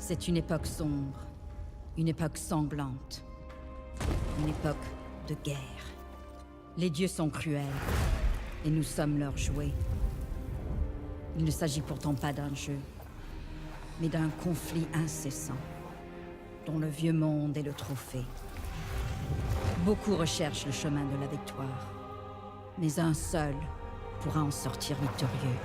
C'est une époque sombre, une époque sanglante, une époque de guerre. Les dieux sont cruels, et nous sommes leurs jouets. Il ne s'agit pourtant pas d'un jeu, mais d'un conflit incessant, dont le vieux monde est le trophée. Beaucoup recherchent le chemin de la victoire, mais un seul pourra en sortir victorieux.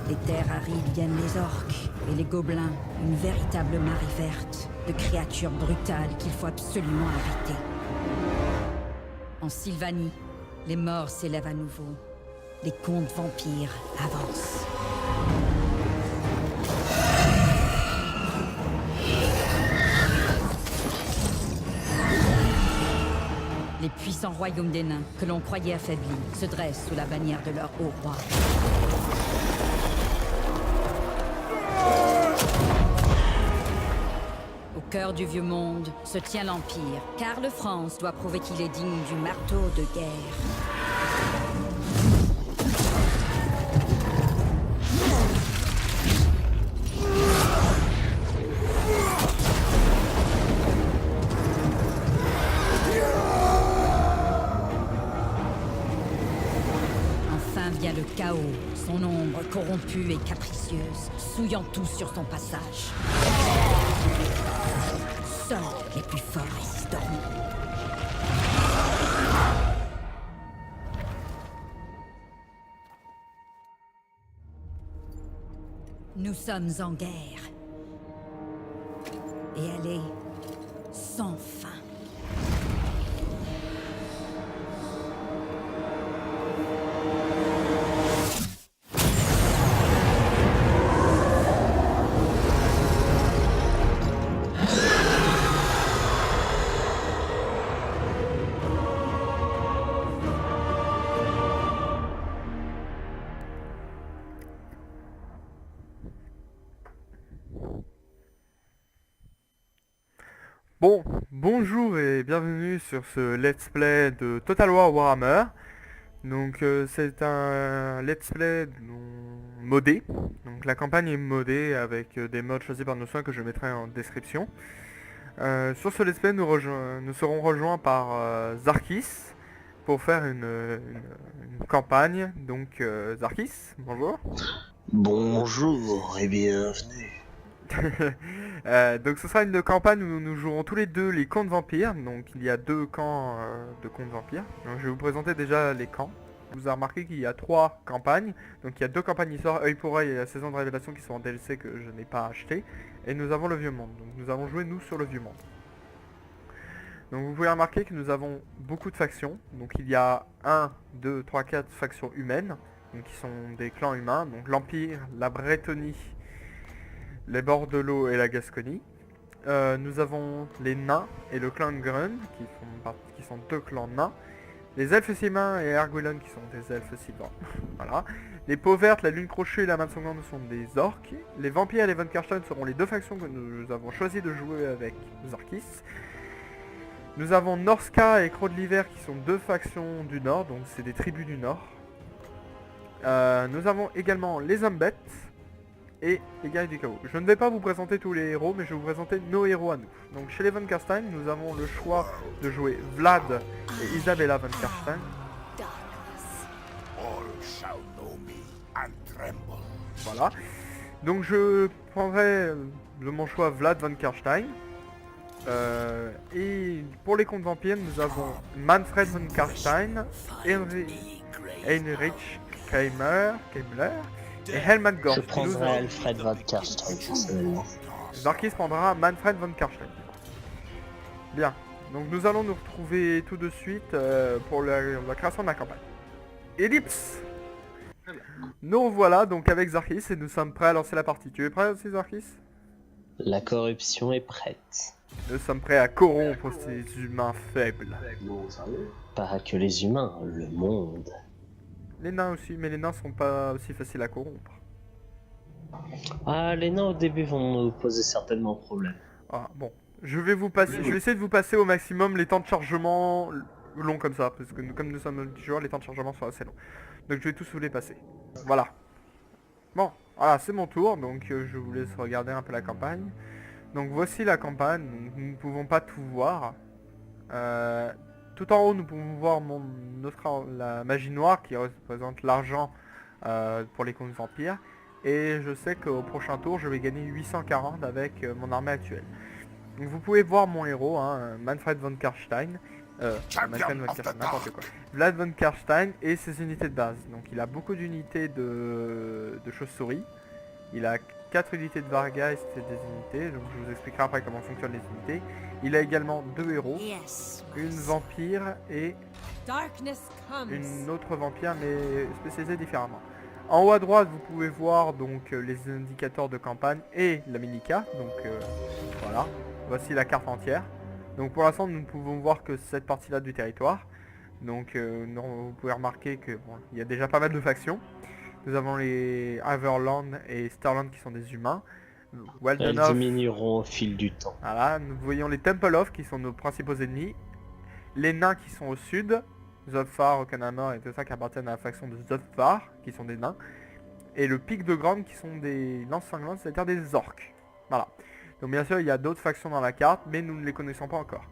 Les terres arides viennent les orques et les gobelins, une véritable marée verte de créatures brutales qu'il faut absolument arrêter. En Sylvanie, les morts s'élèvent à nouveau. Les contes vampires avancent. Les puissants royaumes des nains, que l'on croyait affaiblis, se dressent sous la bannière de leur haut roi. Au cœur du vieux monde se tient l'Empire, car le France doit prouver qu'il est digne du marteau de guerre. Enfin vient le chaos, son ombre corrompue et capricieuse, souillant tout sur son passage. Seuls les plus forts résisteront. Nous sommes en guerre. Et elle est sans fin. Bonjour et bienvenue sur ce let's play de Total War Warhammer. Donc c'est un let's play modé. Donc la campagne est modée avec des modes choisis par nos soins que je mettrai en description. Sur ce let's play nous serons rejoints par Zarkis pour faire une campagne. Donc Zarkis, bonjour. Bonjour et bienvenue. Donc ce sera une campagne où nous jouerons tous les deux les contes vampires. Donc il y a deux camps de contes vampires. Donc je vais vous présenter déjà les camps. Vous avez remarqué qu'il y a 3 campagnes. Donc il y a 2 campagnes histoire, œil pour œil et la saison de révélation qui sont en DLC que je n'ai pas acheté. Et nous avons le vieux monde. Donc nous allons jouer nous sur le vieux monde. Donc vous pouvez remarquer que nous avons beaucoup de factions. Donc il y a 1, 2, 3, 4 factions humaines. Donc qui sont des clans humains. Donc l'Empire, la Brettonie, les bords de l'eau et la Gasconie. Nous avons les nains et le clan Grun qui sont 2 clans nains. Les elfes sylvains et Erguilon qui sont des elfes sylvains. Voilà. Les peaux vertes, la lune crochue et la main sanglante sont des orques. Les vampires et les Von Karstein seront les 2 factions que nous avons choisi de jouer avec Zarkis. Nous avons Norska et Croc de l'hiver qui sont 2 factions du nord, donc c'est des tribus du nord. Nous avons également les hommes bêtes et les guerriers du chaos. Je ne vais pas vous présenter tous les héros, mais je vais vous présenter nos héros à nous. Donc chez les Von Karstein, nous avons le choix de jouer Vlad et Isabella Von Karstein. Voilà. Donc je prendrai de mon choix Vlad Von Karstein. Et pour les contes vampires, nous avons Manfred Von Karstein, Heinrich Keimer, et Helmut Gorf. Je prendrai Alfred Von Karstein personnellement. Zarkis prendra Manfred Von Karstein. Bien, donc nous allons nous retrouver tout de suite pour la création de la campagne. Ellipse. Nous voilà donc avec Zarkis et nous sommes prêts à lancer la partie. Tu es prêt aussi Zarkis? La corruption est prête. Nous sommes prêts à corrompre ces humains faibles. Pas que les humains, le monde. Les nains aussi, mais les nains sont pas aussi faciles à corrompre. Ah, les nains au début vont nous poser certainement problème. Ah bon, je vais essayer de vous passer au maximum les temps de chargement longs comme ça, parce que comme nous sommes multijoueurs, les temps de chargement sont assez longs. Donc je vais tous vous les passer. Voilà. Bon, voilà, c'est mon tour, donc je vous laisse regarder un peu la campagne. Donc voici la campagne, donc, nous ne pouvons pas tout voir. Tout en haut, nous pouvons voir la magie noire qui représente l'argent pour les contes vampires. Et je sais qu'au prochain tour, je vais gagner 840 avec mon armée actuelle. Donc vous pouvez voir mon héros, hein, Manfred von Karstein. Manfred von Karstein, n'importe quoi. Vlad von Karstein et ses unités de base. Donc il a beaucoup d'unités de chauves-souris. Il a 4 unités de Vargas, c'est des unités, donc je vous expliquerai après comment fonctionnent les unités. Il a également 2 héros, une vampire et une autre vampire mais spécialisée différemment. En haut à droite, vous pouvez voir donc les indicateurs de campagne et la minica, donc voilà, voici la carte entière. Donc pour l'instant, nous ne pouvons voir que cette partie-là du territoire. Donc vous pouvez remarquer que bon, il y a déjà pas mal de factions. Nous avons les Everland et Starland qui sont des humains. Elles Waldenhof, diminueront au fil du temps. voilà, nous voyons les Templehof qui sont nos principaux ennemis. Les nains qui sont au sud. Zofar, Okanamor et tout ça qui appartiennent à la faction de Zofar, qui sont des nains. Et le Pic de Grande qui sont des lances sanglantes, c'est-à-dire des orques. Voilà. Donc bien sûr, il y a d'autres factions dans la carte, mais nous ne les connaissons pas encore.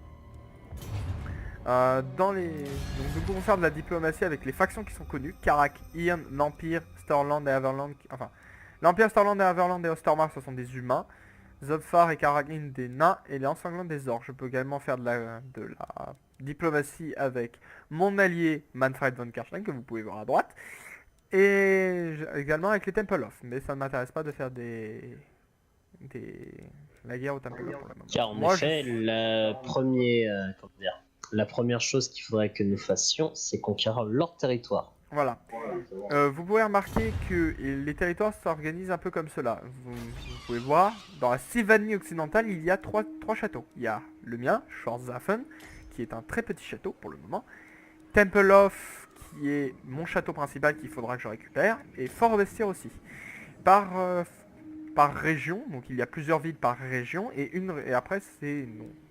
Donc nous pouvons faire de la diplomatie avec les factions qui sont connues. Karak, Irn, l'Empire, Starland et Everland. Enfin, l'Empire, Starland et Everland et Ostermark, ce sont des humains. Zofar et Karagin, des nains. Et les Ensanglantes, des orques. Je peux également faire de la diplomatie avec mon allié Manfred von Karstein, que vous pouvez voir à droite. Et également avec les Templehof. Mais ça ne m'intéresse pas de faire la guerre aux Templehof pour le moment. Car en effet, la première chose qu'il faudrait que nous fassions, c'est conquérir leur territoire. Voilà. Vous pouvez remarquer que les territoires s'organisent un peu comme cela. Vous pouvez voir, dans la Sylvanie occidentale, il y a trois châteaux. Il y a le mien, Schwarzhafen, qui est un très petit château pour le moment. Templehof, qui est mon château principal qu'il faudra que je récupère. Et Fort Vestir aussi. Par région, donc il y a plusieurs villes par région. Et après,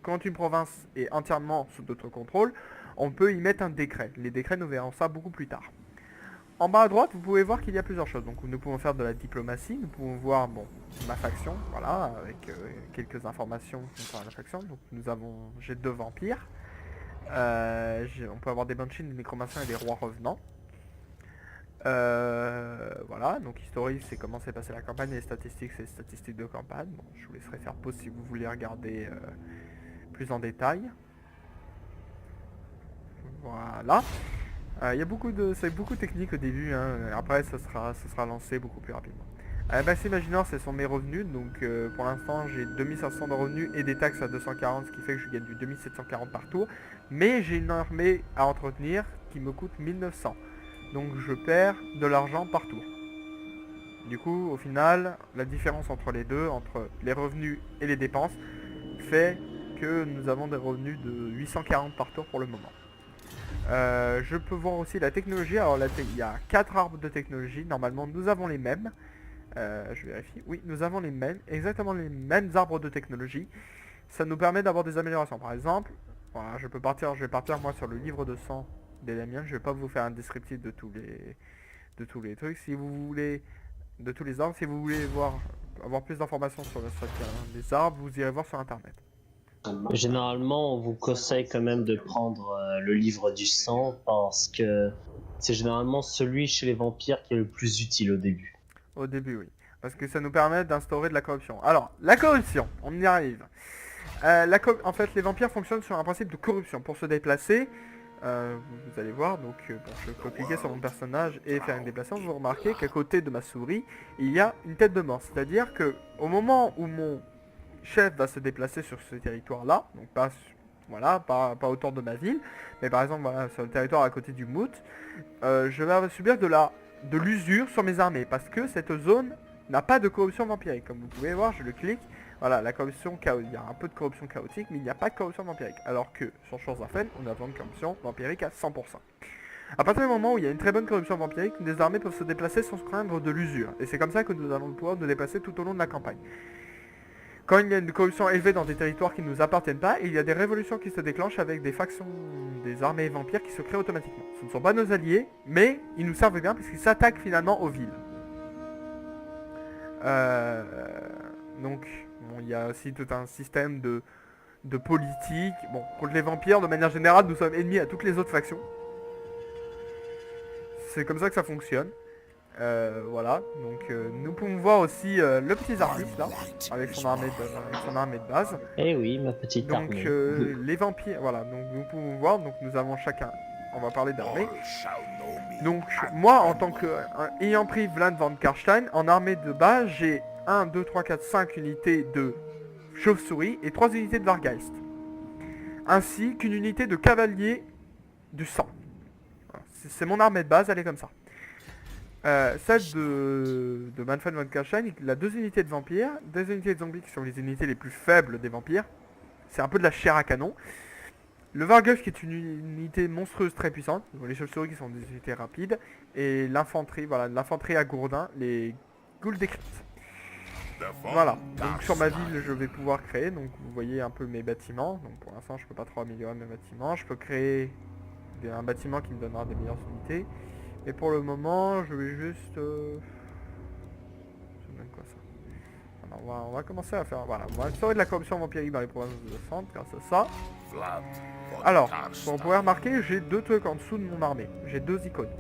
quand une province est entièrement sous notre contrôle, on peut y mettre un décret. Les décrets, nous verrons ça beaucoup plus tard. En bas à droite, vous pouvez voir qu'il y a plusieurs choses. Donc nous pouvons faire de la diplomatie, nous pouvons voir ma faction, voilà, avec quelques informations concernant la faction. Donc j'ai 2 vampires. On peut avoir des banshees, des nécromanciens et des rois revenants. Voilà, donc historique, c'est comment s'est passée la campagne, et les statistiques, c'est les statistiques de campagne. Bon, je vous laisserai faire pause si vous voulez regarder plus en détail. Voilà. Il y a beaucoup de techniques au début, hein. Après ça sera lancé beaucoup plus rapidement. Bassin Imaginor, ce sont mes revenus, donc pour l'instant j'ai 2500 de revenus et des taxes à 240, ce qui fait que je gagne du 2740 par tour. Mais j'ai une armée à entretenir qui me coûte 1900, donc je perds de l'argent par tour. Du coup, au final, la différence entre les deux, entre les revenus et les dépenses, fait que nous avons des revenus de 840 par tour pour le moment. Je peux voir aussi la technologie. Alors là, il y a 4 arbres de technologie. Normalement, nous avons les mêmes. Je vérifie. Oui, nous avons exactement les mêmes arbres de technologie. Ça nous permet d'avoir des améliorations. Par exemple, voilà, je vais partir moi sur le livre de sang des Damiens. Je vais pas vous faire un descriptif de tous les trucs. Si vous voulez, de tous les arbres, si vous voulez avoir plus d'informations sur les arbres, vous irez voir sur internet. Généralement, on vous conseille quand même de prendre le livre du sang parce que c'est généralement celui chez les vampires qui est le plus utile au début. Au début, oui. Parce que ça nous permet d'instaurer de la corruption. Alors, la corruption, on y arrive. En fait, les vampires fonctionnent sur un principe de corruption. Pour se déplacer, vous allez voir, donc je peux cliquer sur mon personnage et faire une déplacement. Vous remarquez qu'à côté de ma souris, il y a une tête de mort. C'est-à-dire que au moment où mon chef va se déplacer sur ce territoire-là, donc pas autour de ma ville, mais par exemple voilà, sur le territoire à côté du Mout, je vais subir de l'usure sur mes armées, parce que cette zone n'a pas de corruption vampirique. Comme vous pouvez voir, je le clique, voilà, la corruption chaotique, il y a un peu de corruption chaotique, mais il n'y a pas de corruption vampirique, alors que sur Schwarzhafen, on a une corruption vampirique à 100%. À partir du moment où il y a une très bonne corruption vampirique, les armées peuvent se déplacer sans craindre de l'usure, et c'est comme ça que nous allons pouvoir nous déplacer tout au long de la campagne. Quand il y a une corruption élevée dans des territoires qui ne nous appartiennent pas, il y a des révolutions qui se déclenchent avec des factions, des armées vampires qui se créent automatiquement. Ce ne sont pas nos alliés, mais ils nous servent bien parce qu'ils s'attaquent finalement aux villes. Donc, bon, il y a aussi tout un système de politique. Bon, contre les vampires, de manière générale, nous sommes ennemis à toutes les autres factions. C'est comme ça que ça fonctionne. Voilà, donc nous pouvons voir aussi le petit Zarkis là, avec son armée de base. Eh oui, ma petite Donc armée. les vampires, voilà, donc nous pouvons voir, donc nous avons chacun, on va parler d'armée. Donc moi en tant que, ayant pris Vlad van Karstein, en armée de base, j'ai 1, 2, 3, 4, 5 unités de chauve-souris et 3 unités de Vargeist. Ainsi qu'une unité de cavalier du sang. Voilà, c'est mon armée de base, elle est comme ça. Celle de Manfred von Karstein, il a 2 unités de vampires, 2 unités de zombies qui sont les unités les plus faibles des vampires. C'est un peu de la chair à canon. Le Vargus qui est une unité monstrueuse très puissante, les chauves-souris qui sont des unités rapides, et l'infanterie, voilà, l'infanterie à gourdin, les ghouls des cryptes. Voilà, donc sur ma ville je vais pouvoir créer, donc vous voyez un peu mes bâtiments, donc pour l'instant je peux pas trop améliorer mes bâtiments, je peux créer un bâtiment qui me donnera des meilleures unités. Et pour le moment, je vais juste... Ça donne quoi ça? Alors, on va commencer à faire... Voilà, on va instaurer de la corruption vampirique dans les provinces de centre grâce à ça. Alors, comme vous pouvez remarquer, j'ai 2 trucs en dessous de mon armée. J'ai 2 icônes.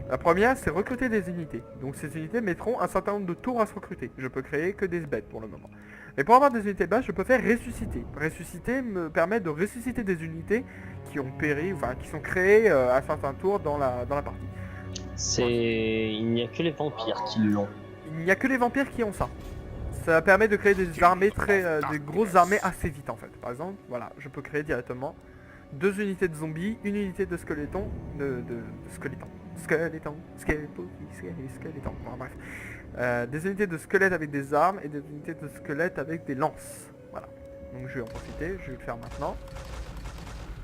La première, c'est recruter des unités. Donc ces unités mettront un certain nombre de tours à se recruter. Je peux créer que des bêtes pour le moment. Et pour avoir des unités de base, je peux faire ressusciter. Ressusciter me permet de ressusciter des unités qui ont péri, enfin qui sont créées à certains tours dans la partie. Il n'y a que les vampires qui l'ont. Il n'y a que les vampires qui ont ça. Ça permet de créer des armées des grosses armées assez vite en fait. Par exemple, voilà, je peux créer directement 2 unités de zombies, une unité de squelettons, squelettons. Bon, bref. Des unités de squelettes avec des armes et des unités de squelettes avec des lances. Voilà. Donc je vais en profiter, je vais le faire maintenant.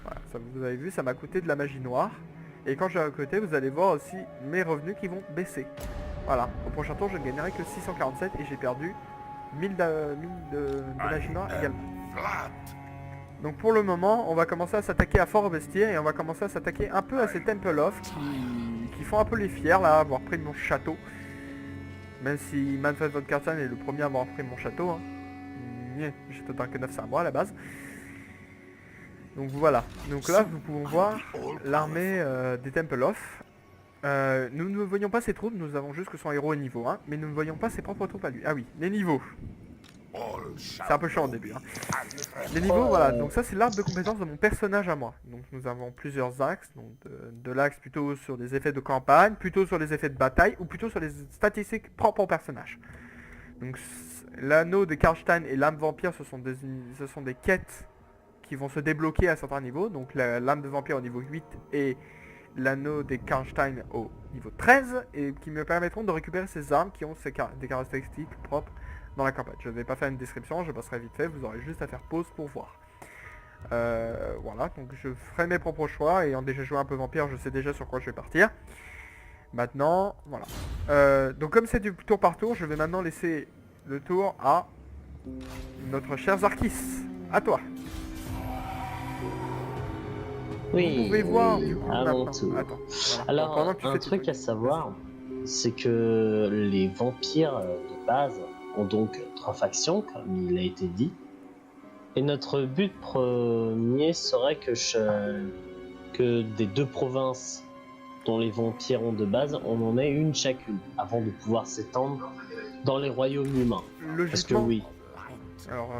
Voilà, ça vous avez vu, ça m'a coûté de la magie noire. Et quand je vais recruter, vous allez voir aussi mes revenus qui vont baisser. Voilà, au prochain tour je ne gagnerai que 647 et j'ai perdu 1000 de magie noire également. Donc pour le moment, on va commencer à s'attaquer à Fort Bestiaire et on va commencer à s'attaquer un peu à ces Temple of qui font un peu les fiers là, avoir pris mon château. Même si Manfred von Karstein est le premier à avoir pris mon château. Hein. J'ai total que 9, c'est à moi à la base. Donc voilà, donc là nous pouvons voir l'armée des Temple of. Nous ne voyons pas ses troupes, nous avons juste que son héros est niveau 1, mais nous ne voyons pas ses propres troupes à lui. Ah oui, les niveaux. C'est un peu chiant au début. Hein. Les niveaux, voilà, donc ça c'est l'arbre de compétences de mon personnage à moi. Donc nous avons plusieurs axes, donc de l'axe plutôt sur des effets de campagne, plutôt sur les effets de bataille, ou plutôt sur les statistiques propres au personnage. Donc l'anneau de Karstein et l'âme vampire, ce sont des quêtes qui vont se débloquer à certains niveaux, donc l'âme de vampire au niveau 8 et l'anneau des Karstein au niveau 13, et qui me permettront de récupérer ces armes qui ont des caractéristiques propres dans la campagne. Je ne vais pas faire une description, je passerai vite fait, vous aurez juste à faire pause pour voir. Voilà, donc je ferai mes propres choix, ayant déjà joué un peu vampire, je sais déjà sur quoi je vais partir. Maintenant, voilà. Donc comme c'est du tour par tour, je vais maintenant laisser le tour à notre cher Zarkis. À toi. Oui, vous pouvez voir du coup à mon maintenant. tour. Attends, voilà. Alors, Pendant que tu un fais tes truc trucs. à savoir, c'est que les vampires de base ont donc 3 factions, comme il a été dit. Et notre but premier serait que des 2 provinces dont les vampires ont de base, on en ait une chacune, avant de pouvoir s'étendre dans les royaumes humains. Parce que Logiquement, oui, alors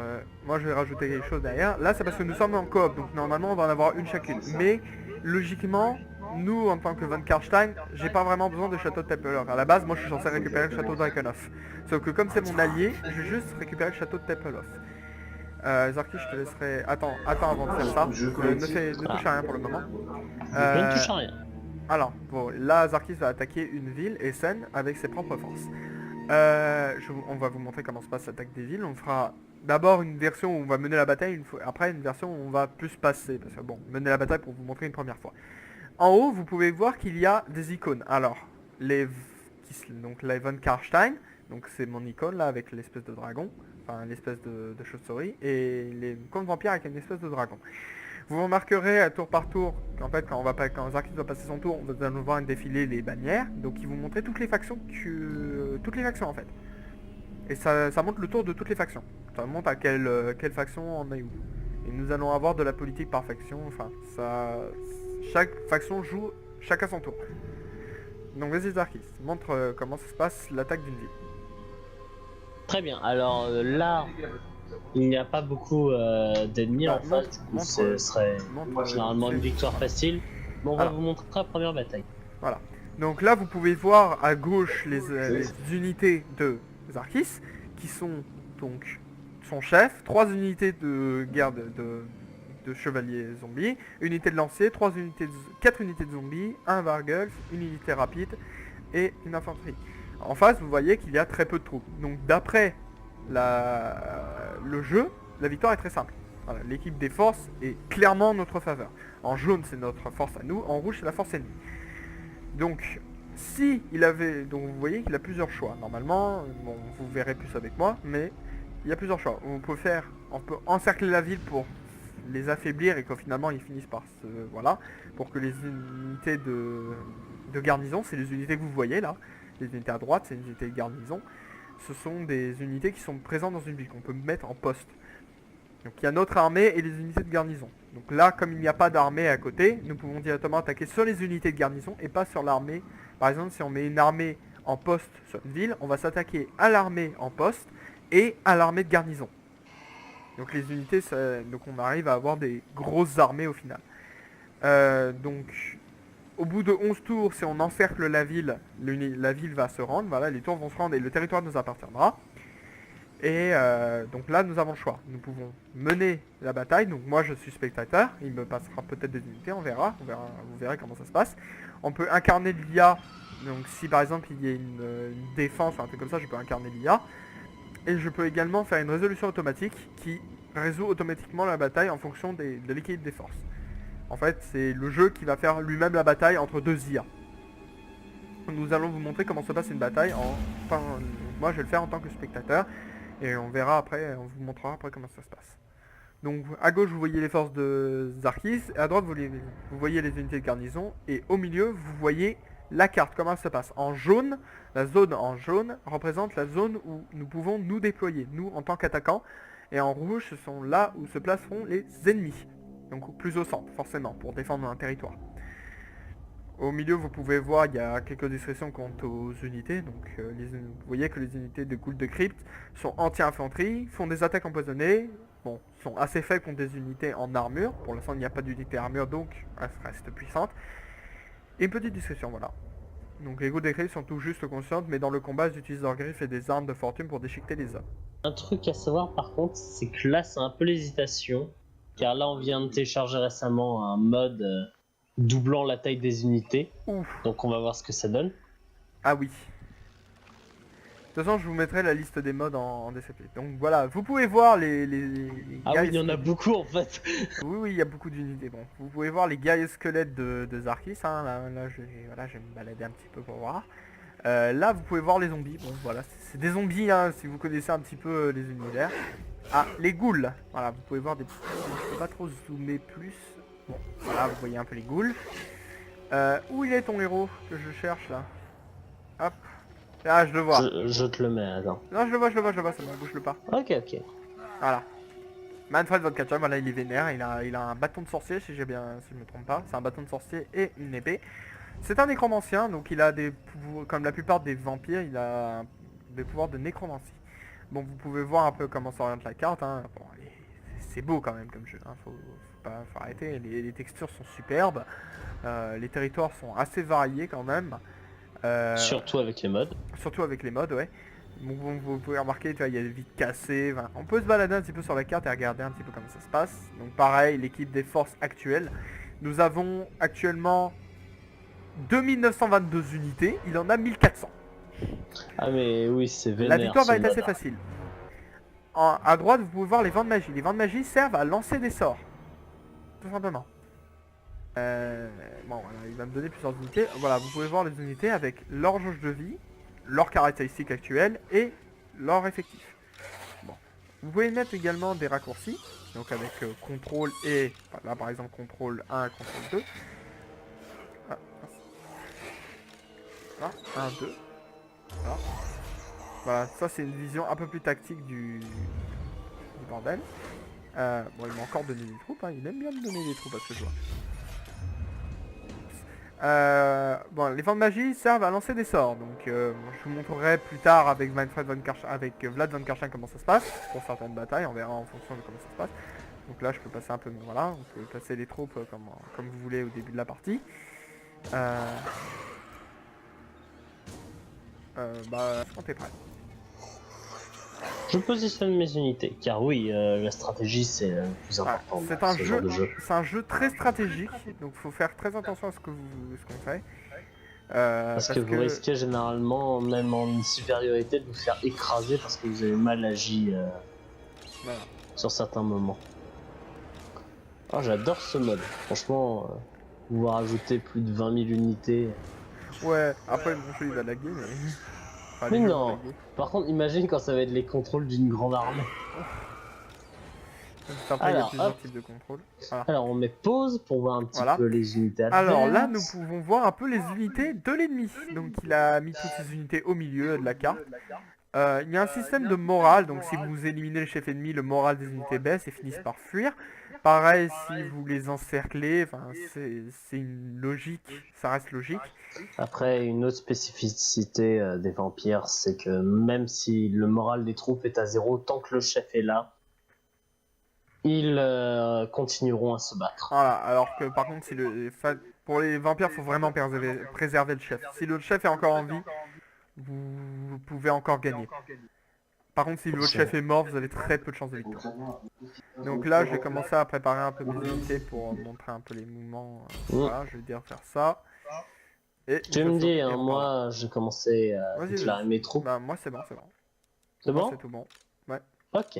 moi je vais rajouter quelque chose derrière. Là c'est parce que nous sommes en coop, donc normalement on va en avoir une chacune. Mais logiquement, nous en tant que Von Karstein, j'ai pas vraiment besoin de château de Tempelhof. À la base, moi je suis censé récupérer le château de Drakenhof. Sauf que comme c'est mon allié, je vais juste récupérer le château de Tempelhof. Zarki, je te laisserai... Attends avant de faire ça. Ne touche à rien pour le moment. je ne touche à rien. Alors, bon, là Zarkis va attaquer une ville, Essen, avec ses propres forces. On va vous montrer comment se passe l'attaque des villes. On fera d'abord une version où on va mener la bataille, après une version où on va plus passer. Parce que bon, mener la bataille pour vous montrer une première fois. En haut, vous pouvez voir qu'il y a des icônes. Alors, donc les Von Karstein, Donc c'est mon icône là avec l'espèce de dragon, enfin l'espèce de chauve-souris, et les contes vampires avec une espèce de dragon. Vous remarquerez à tour par tour qu'en fait quand Zarkis va passer son tour, vous allez voir défiler les bannières, donc ils vous montrer toutes les factions en fait. Et ça montre le tour de toutes les factions. Ça montre à quelle faction on est où. Et nous allons avoir de la politique par faction, enfin chaque faction joue chacun son tour. Donc vas-y Zarkis, montre comment ça se passe l'attaque d'une ville. Très bien, alors là, il n'y a pas beaucoup d'ennemis Bah, en face, du coup ce serait généralement une victoire facile. Mais on va vous montrer la première bataille. Voilà. Donc là vous pouvez voir à gauche les unités de Zarkis, qui sont donc son chef, 3 unités de garde de chevaliers zombies, une unité de lancier, 4 unités de zombies, un Vargulf, une unité rapide et une infanterie. En face, vous voyez qu'il y a très peu de troupes. Donc d'après le jeu, la victoire est très simple. Voilà, l'équipe des forces est clairement en notre faveur. En jaune, c'est notre force à nous, en rouge, c'est la force ennemie. Donc, donc vous voyez qu'il a plusieurs choix. Normalement, bon, vous verrez plus avec moi, mais il y a plusieurs choix. On peut encercler la ville pour les affaiblir et que finalement ils finissent par voilà, pour que les unités de garnison, c'est les unités que vous voyez là, les unités à droite, c'est les unités de garnison, ce sont des unités qui sont présentes dans une ville qu'on peut mettre en poste. Donc il y a notre armée et les unités de garnison. Donc là, comme il n'y a pas d'armée à côté, nous pouvons directement attaquer sur les unités de garnison et pas sur l'armée. Par exemple, si on met une armée en poste sur une ville, on va s'attaquer à l'armée en poste et à l'armée de garnison. Donc les unités, donc on arrive à avoir des grosses armées au final. Donc au bout de 11 tours, si on encercle la ville va se rendre. Voilà, les tours vont se rendre et le territoire nous appartiendra. Et donc là, nous avons le choix. Nous pouvons mener la bataille. Donc moi, je suis spectateur. Il me passera peut-être des unités, on verra. Vous verrez comment ça se passe. On peut incarner l'IA. Donc si par exemple il y a une défense ou un truc comme ça, je peux incarner l'IA. Et je peux également faire une résolution automatique qui résout automatiquement la bataille en fonction de l'équilibre des forces. En fait, c'est le jeu qui va faire lui-même la bataille entre deux IA. Nous allons vous montrer comment se passe une bataille moi je vais le faire en tant que spectateur. Et on verra après, on vous montrera après comment ça se passe. Donc à gauche vous voyez les forces de Zarkis, et à droite vous voyez les unités de garnison, et au milieu vous voyez la carte, comment elle se passe. En jaune, la zone en jaune représente la zone où nous pouvons nous déployer, nous en tant qu'attaquants, et en rouge ce sont là où se placeront les ennemis. Donc plus au centre, forcément, pour défendre un territoire. Au milieu, vous pouvez voir, il y a quelques descriptions quant aux unités. Donc, vous voyez que les unités de Ghoul de Crypt sont anti-infanterie, font des attaques empoisonnées, bon, sont assez faibles contre des unités en armure. Pour l'instant, il n'y a pas d'unité armure, donc elles restent puissantes. Et une petite description, voilà. Donc, les Ghoul de Crypt sont tout juste conscientes, mais dans le combat, elles utilisent leurs griffes et des armes de fortune pour déchiqueter les hommes. Un truc à savoir par contre, c'est que là, c'est un peu l'hésitation. Car là, on vient de télécharger récemment un mode doublant la taille des unités. Ouf. Donc on va voir ce que ça donne. Ah oui. De toute façon, je vous mettrai la liste des modes en description. Donc voilà, vous pouvez voir les ah oui, il y en a beaucoup en fait. Oui, il y a beaucoup d'unités. Bon, vous pouvez voir les guerriers squelettes de Zarkis. Hein. Là, je vais me balader un petit peu pour voir. Là, vous pouvez voir les zombies. Bon, voilà, c'est des zombies, hein, si vous connaissez un petit peu les univers. Ah, les ghouls. Voilà, vous pouvez voir des petits... Je peux pas trop zoomer plus. Bon, voilà, vous voyez un peu les ghouls. Où il est ton héros que je cherche là? Hop. Ah, je le vois. Je te le mets, attends. Non, je le vois, ça me bouge le pas. Ok. Voilà. Manfred von Katcham, voilà, il est vénère, il a un bâton de sorcier, si je me trompe pas. C'est un bâton de sorcier et une épée. C'est un nécromancien, donc il a des pouvoirs, comme la plupart des vampires, il a des pouvoirs de nécromancie. Bon, vous pouvez voir un peu comment s'oriente la carte, hein. Bon, c'est beau quand même comme jeu, hein. Faut arrêter, les textures sont superbes, les territoires sont assez variés quand même. Surtout avec les modes. Surtout avec les modes, ouais. Bon, vous pouvez remarquer, tu vois, il y a des vides cassées, enfin, on peut se balader un petit peu sur la carte et regarder un petit peu comment ça se passe. Donc pareil, l'équipe des forces actuelles. Nous avons actuellement 2922 unités, il en a 1400. Ah mais oui, c'est vénère. La victoire va être assez facile. À droite, vous pouvez voir les vents de magie. Les vents de magie servent à lancer des sorts. Tout simplement. Bon, voilà, il va me donner plusieurs unités. Voilà, vous pouvez voir les unités avec leur jauge de vie, leurs caractéristiques actuelles et leur effectif. Bon. Vous pouvez mettre également des raccourcis, donc avec contrôle et, là par exemple contrôle 1, contrôle 2. Ah, voilà, 1, 2. Voilà. Voilà, ça c'est une vision un peu plus tactique du bordel. Bon, il m'a encore donné des troupes, hein. Il aime bien me donner des troupes à ce que je vois. Bon, les vents de magie servent à lancer des sorts, donc je vous montrerai plus tard avec Vlad Van Karstein comment ça se passe, pour certaines batailles, on verra en fonction de comment ça se passe. Donc là je peux passer un peu, voilà, on peut passer les troupes comme vous voulez au début de la partie. Quand t'es prêt. Je positionne mes unités, car oui, la stratégie c'est le plus important. C'est un jeu très stratégique, donc faut faire très attention à ce qu'on fait. Parce que vous risquez généralement, même en supériorité, de vous faire écraser parce que vous avez mal agi voilà. sur certains moments. Oh, j'adore ce mode, franchement, pouvoir ajouter plus de 20 000 unités. Ouais, après mon jeu il va laguer, mais... Enfin, mais non, par contre imagine quand ça va être les contrôles d'une grande armée. Après, il y a plusieurs types de contrôle. Voilà. Alors on met pause pour voir un petit peu les unités adverses. Alors là nous pouvons voir un peu les unités de l'ennemi. Donc il a mis toutes ces unités au milieu de la carte. Il y a un système de morale, donc si vous éliminez le chef ennemi, le moral des unités baisse et finissent par fuir. Pareil si vous les encerclez, c'est une logique, ça reste logique. Après, une autre spécificité des vampires, c'est que même si le moral des troupes est à 0, tant que le chef est là, ils continueront à se battre. Voilà, alors que par contre, pour les vampires, il faut vraiment préserver le chef. Si le chef est encore en vie, vous pouvez encore gagner. Par contre, si votre chef est mort, vous avez très peu de chances de victoire. Donc là, je vais commencer à préparer un peu mes unités pour montrer un peu les mouvements. Voilà, je vais dire faire ça. Et tu me dis, hein, moi, j'ai commencé à déclarer mes troupes. Bah, moi, c'est bon. C'est bon ? C'est tout bon. Ouais. Ok.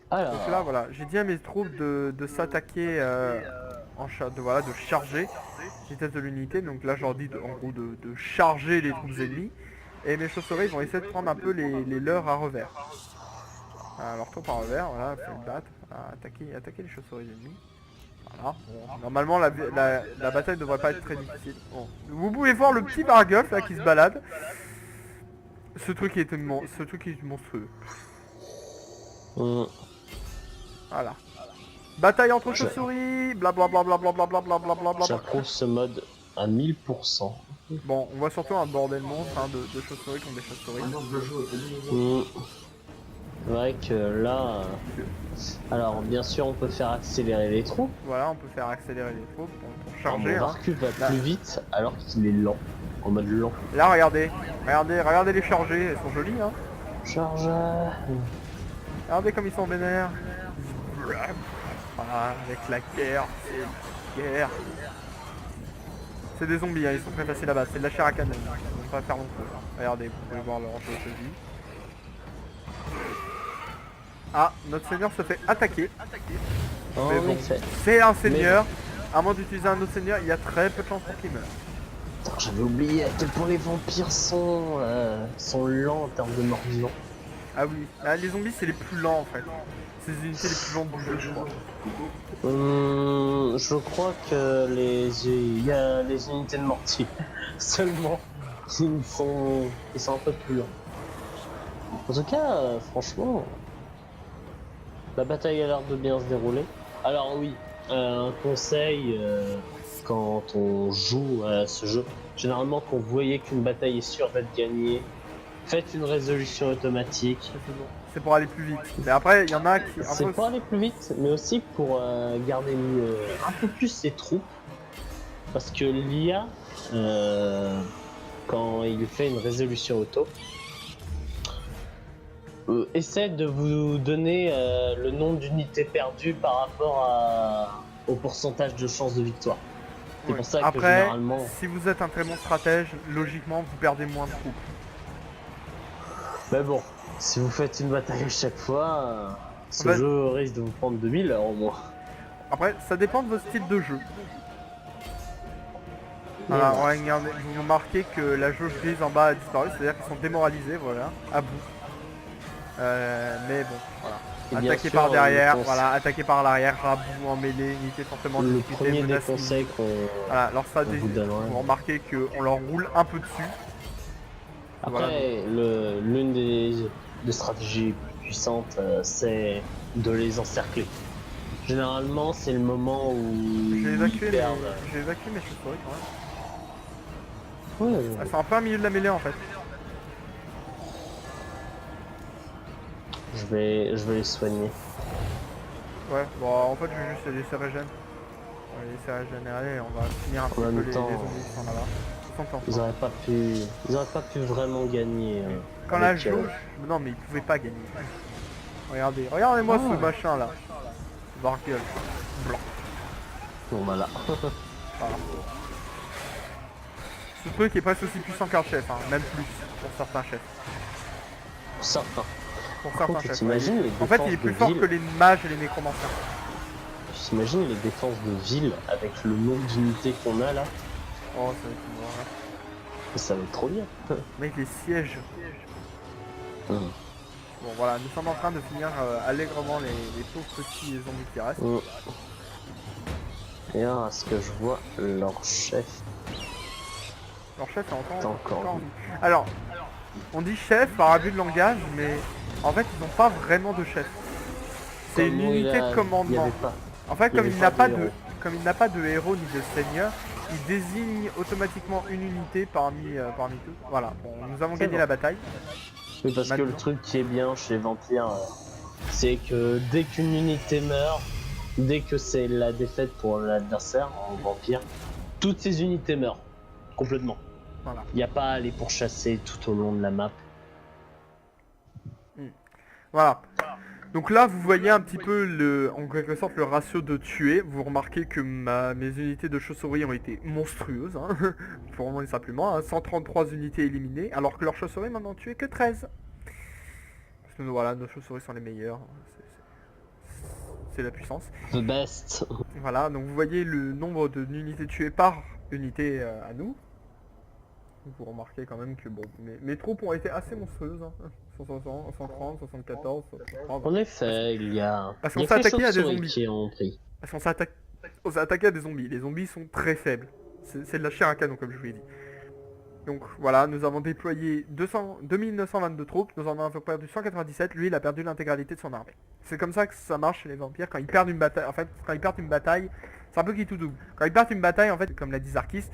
Alors... Donc là, voilà, j'ai dit à mes troupes de s'attaquer, de charger les têtes de l'unité. Donc là, je leur dis en gros de charger les troupes ennemies. Et mes chauves-souris vont essayer de prendre un peu les leurs à revers. Alors troupes à revers, voilà, faut le battre, attaquer les chauves-souris ennemies. Voilà, bon, normalement la bataille devrait pas être très difficile. Bon. Vous pouvez voir le petit Barguff là qui se balade. Ce truc est monstrueux. Voilà. Bataille entre chauves-souris, blablabla. J'approuve ce mode à 1000%. Bon, on voit surtout un bordel monstre de chauves-souris contre des chauves-souris. C'est vrai que là... Alors, bien sûr, on peut faire accélérer les troupes. Voilà, on peut faire accélérer les troupes pour charger. Mon Barguff va plus vite alors qu'il est lent. En mode lent. Là, regardez les chargés, elles sont jolies, hein. Charge. Regardez comme ils sont vénères. Voilà, avec la guerre, c'est la guerre. C'est des zombies, hein, ils sont très faciles à battre, c'est de la chair à canon, ils vont pas faire long feu. Regardez, vous pouvez voir leur jeu de vie. Ah, notre seigneur se fait attaquer. Oh, mais bon, c'est un seigneur, à moins d'utiliser un autre seigneur, il y a très peu de chances pour qu'il meure. J'avais oublié à quel point les vampires sont lents en termes de mort vivant. Ah oui, les zombies c'est les plus lents en fait. C'est les unités les plus lentes du jeu, je crois. Je crois que il y a les unités de mortier seulement ils sont un peu plus lents. En tout cas, franchement, la bataille a l'air de bien se dérouler. Alors oui, un conseil quand on joue à ce jeu, généralement quand vous voyez qu'une bataille est sûre d'être gagnée, faites une résolution automatique. C'est pour aller plus vite. Mais après, il y en a qui... C'est pour aller plus vite, mais aussi pour garder un peu plus ses troupes. Parce que l'IA, quand il fait une résolution auto, essaie de vous donner le nombre d'unités perdues par rapport au pourcentage de chances de victoire. C'est pour ça que après, généralement... si vous êtes un très bon stratège, logiquement, vous perdez moins de troupes. Mais bon, si vous faites une bataille à chaque fois, ce jeu risque de vous prendre 2000 heures au moins. Après, ça dépend de votre style de jeu. Alors, voilà. regardez, vous remarquez que la jauge grise en bas a disparu, c'est-à-dire qu'ils sont démoralisés, voilà, à bout. Mais bon, voilà. Et bien Attaqué sûr, par derrière, le voilà, attaqué par l'arrière, rabout en mêlée, unité fortement Le discutée, premier des menace conseils minime. qu'on Voilà, leur on stratégie, vous donnerait. vous remarquez qu'on leur roule un peu dessus. Voilà, Après, l'une des stratégies plus puissantes, c'est de les encercler. Généralement, c'est le moment où j'ai ils évacué, perdent. j'ai évacué mes chauves-souris quand même. Ouais, Elles sont un peu au milieu de la mêlée en fait. je vais les soigner. Ouais, bon en fait je vais juste les laisser régénérer. On va les laisser régénérer et on va finir un petit même peu les temps, zombies qui sont là-bas. Ils auraient pas pu vraiment gagner. Quand la avec, jauge... Non mais ils pouvaient pas gagner. Regardez, regardez-moi ce machin là. Bargueule. Blanc. Bon, voilà. Voilà. Ce truc est presque aussi puissant qu'un chef, hein, même plus pour certains chefs. Certains. Pour certains Contre, chefs. t'imagines les En fait, il est défenses plus de fort ville. que les mages et les nécromanciens. T'imagines les défenses de ville avec le nombre d'unités qu'on a là. Oh, ça va être une horreur. Ça va être trop bien. Mec, les sièges. Hum. Bon, voilà, nous sommes en train de finir allègrement les pauvres petits zombies qui restent. Et là, à ce que je vois, leur chef Leur chef est est encore encore en vie. Alors, on dit chef par abus de langage, mais en fait, ils n'ont pas vraiment de chef. C'est une unité de commandement. En fait, comme il n'a pas de héros ni de seigneur, il désigne automatiquement une unité parmi tous. Voilà, bon, nous avons gagné la bataille. Oui, parce que le Maintenant. truc qui est bien chez Vampire, c'est que dès qu'une unité meurt, dès que c'est la défaite pour l'adversaire en Vampire, toutes ces unités meurent complètement. Voilà. Il n'y a pas à les pourchasser tout au long de la map. Voilà. Donc là, vous voyez un petit peu en quelque sorte le ratio de tués. Vous remarquez que mes unités de chauves-souris ont été monstrueuses, hein, pour vraiment simplement, hein, 133 unités éliminées, alors que leurs chauves-souris m'en ont tué que 13. Parce que voilà, nos chauves-souris sont les meilleurs. C'est la puissance. The best. Voilà, donc vous voyez le nombre d'unités tuées par unité à nous. Vous remarquez quand même que bon, mes troupes ont été assez monstrueuses, hein. 160, 130, 74, 130. En effet, il y a Parce il y qu'on a s'est que attaqué à des chauves-souris zombies. qui ont pris. Parce qu'on s'est attaqué à des zombies. Les zombies sont très faibles. C'est de la chair à canon, comme je vous l'ai dit. Donc voilà, nous avons déployé 2922 troupes, nous en avons perdu 197, lui il a perdu l'intégralité de son armée. C'est comme ça que ça marche chez les vampires, quand ils perdent une bataille, en fait, quand ils perdent une bataille, c'est un peu qui tout double. Quand ils perdent une bataille, en fait, comme l'a dit Zarkis,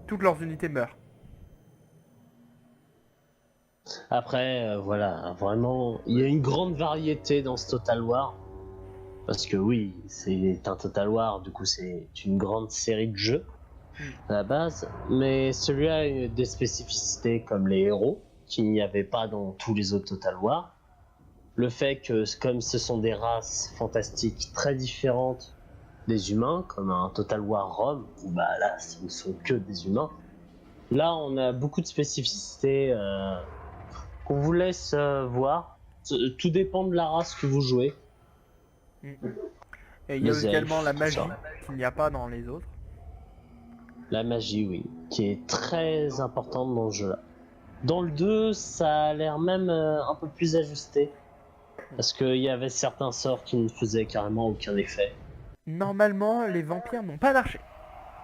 toutes leurs unités meurent. Après, voilà, vraiment, il y a une grande variété dans ce Total War. Parce que oui, c'est un Total War, du coup c'est une grande série de jeux à la base. Mais celui-là a des spécificités comme les héros, qu'il n'y avait pas dans tous les autres Total War. Le fait que, comme ce sont des races fantastiques très différentes des humains, comme un Total War Rome, où bah là ce ne sont que des humains. Là on a beaucoup de spécificités qu'on vous laisse voir. Tout dépend de la race que vous jouez. Et il y a Les également elfes, la tout magie, ça. qu'il n'y a pas dans les autres. La magie, oui, qui est très importante dans le jeu-là. Dans le 2, ça a l'air même un peu plus ajusté. Parce qu'il y avait certains sorts qui ne faisaient carrément aucun effet. Normalement, les vampires n'ont pas d'archer.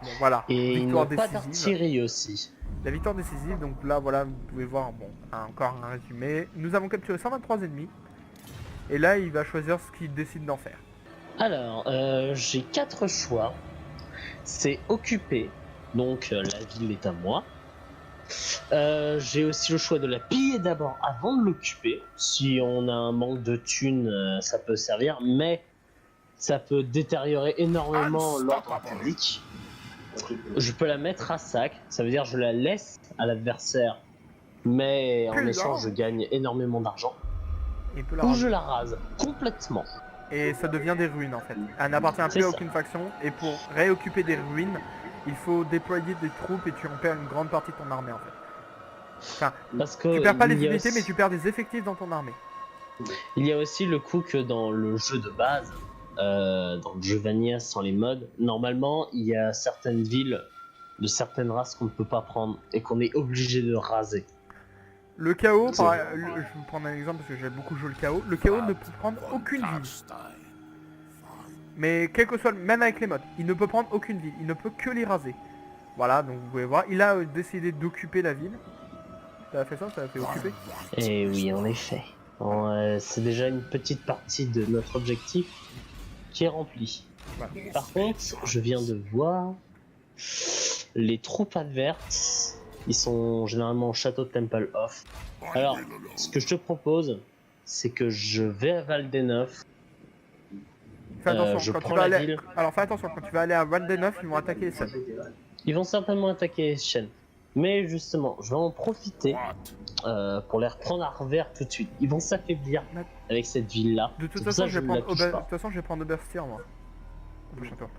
Bon, voilà, Et ils victoire n'ont pas décisive. d'artillerie aussi. La victoire décisive, donc là, voilà, vous pouvez voir, bon, encore un résumé. Nous avons capturé 123 ennemis. Et là, il va choisir ce qu'il décide d'en faire. Alors, j'ai 4 choix. C'est occuper, donc la ville est à moi. J'ai aussi le choix de la piller d'abord avant de l'occuper. Si on a un manque de thunes, ça peut servir, mais ça peut détériorer énormément l'ordre public. Je peux la mettre à sac, ça veut dire je la laisse à l'adversaire, mais en échange je gagne énormément d'argent. Ou je la rase complètement. Et ça devient des ruines en fait. Elle n'appartient plus à aucune faction. Et pour réoccuper des ruines, il faut déployer des troupes et tu en perds une grande partie de ton armée en fait. Enfin, parce que tu perds pas les unités aussi... mais tu perds des effectifs dans ton armée. Il y a aussi le coup que dans le jeu de base, dans le jeu Vanilla sans les mods, normalement il y a certaines villes de certaines races qu'on ne peut pas prendre et qu'on est obligé de raser. Le chaos, C'est- je vais vous prendre un exemple parce que j'ai beaucoup joué le chaos. Le chaos ne peut prendre aucune ville. Mais quel que soit, même avec les modes, il ne peut prendre aucune ville. Il ne peut que les raser. Voilà, donc vous pouvez voir. Il a décidé d'occuper la ville. Ça a fait ça a fait occuper. Et oui, en effet. Bon, c'est déjà une petite partie de notre objectif qui est remplie. Voilà. Par contre, je viens de voir les troupes adverses. Ils sont généralement au château de Temple of. Alors, ce que je te propose, c'est que je vais à Valdeneuf. Fais attention, je quand tu prends vas la aller... ville. Alors fais attention, quand tu vas aller à Valdeneuf, ils vont attaquer les scènes. Ils vont certainement attaquer les chaînes. Mais justement, je vais en profiter pour les reprendre à revers tout de suite. Ils vont s'affaiblir avec cette ville-là. De toute C'est pour façon, ça je que vais ne la prendre touche pas. de toute façon, je vais prendre Oberstyr, moi. Au prochain tour.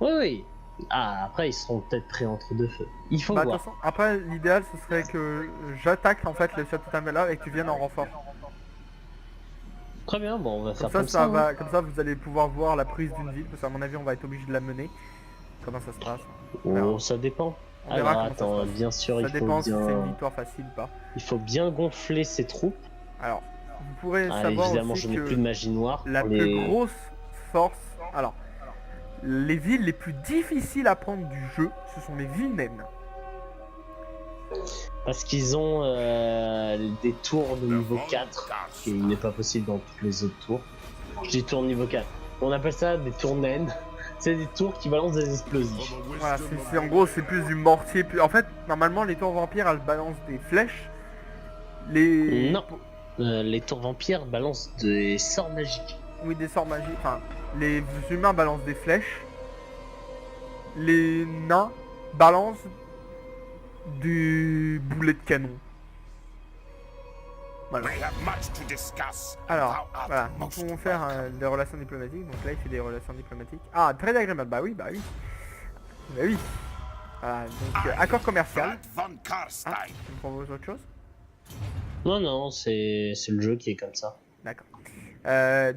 Oui, oui. Ah, après, ils seront peut-être pris entre deux feux. Il faut Bah, de voir. toute façon, après, l'idéal, ce serait que j'attaque en fait le château de Tamela et que tu viennes en renfort. Très bien, bon, on va faire Comme ça, comme ça. Hein. comme ça, vous allez pouvoir voir la prise d'une ville, parce qu'à mon avis, on va être obligé de la mener. Comment ça se passe? On verra. Oh, ça dépend. On verra Alors comment ça se attends, passe. bien sûr, Ça il faut dépend si c'est une bien... victoire facile ou pas. il faut bien gonfler ses troupes. Alors, vous pourrez Ah, savoir évidemment, aussi je n'ai que plus de magie noire. la pour plus les- grosse force... Alors, les villes les plus difficiles à prendre du jeu, ce sont les villes naines. Parce qu'ils ont des tours de niveau 4, et il n'est pas possible dans toutes les autres tours. Je dis tours niveau 4. On appelle ça des tours naines. C'est des tours qui balancent des explosifs. Voilà, en gros, c'est plus du mortier. En fait, normalement, les tours vampires, elles balancent des flèches. Les... Non. Les tours vampires balancent des sorts magiques. Oui, des sorts magiques. Enfin, les humains balancent des flèches. Les nains balancent des boulets de canon. Voilà. Alors, voilà, nous pouvons faire des relations diplomatiques. Donc là, il fait des relations diplomatiques. Ah, très agréable. Bah oui, bah oui. Bah oui. Voilà, donc accord commercial. Ah, tu me proposes autre chose? Non, non, c'est le jeu qui est comme ça. D'accord.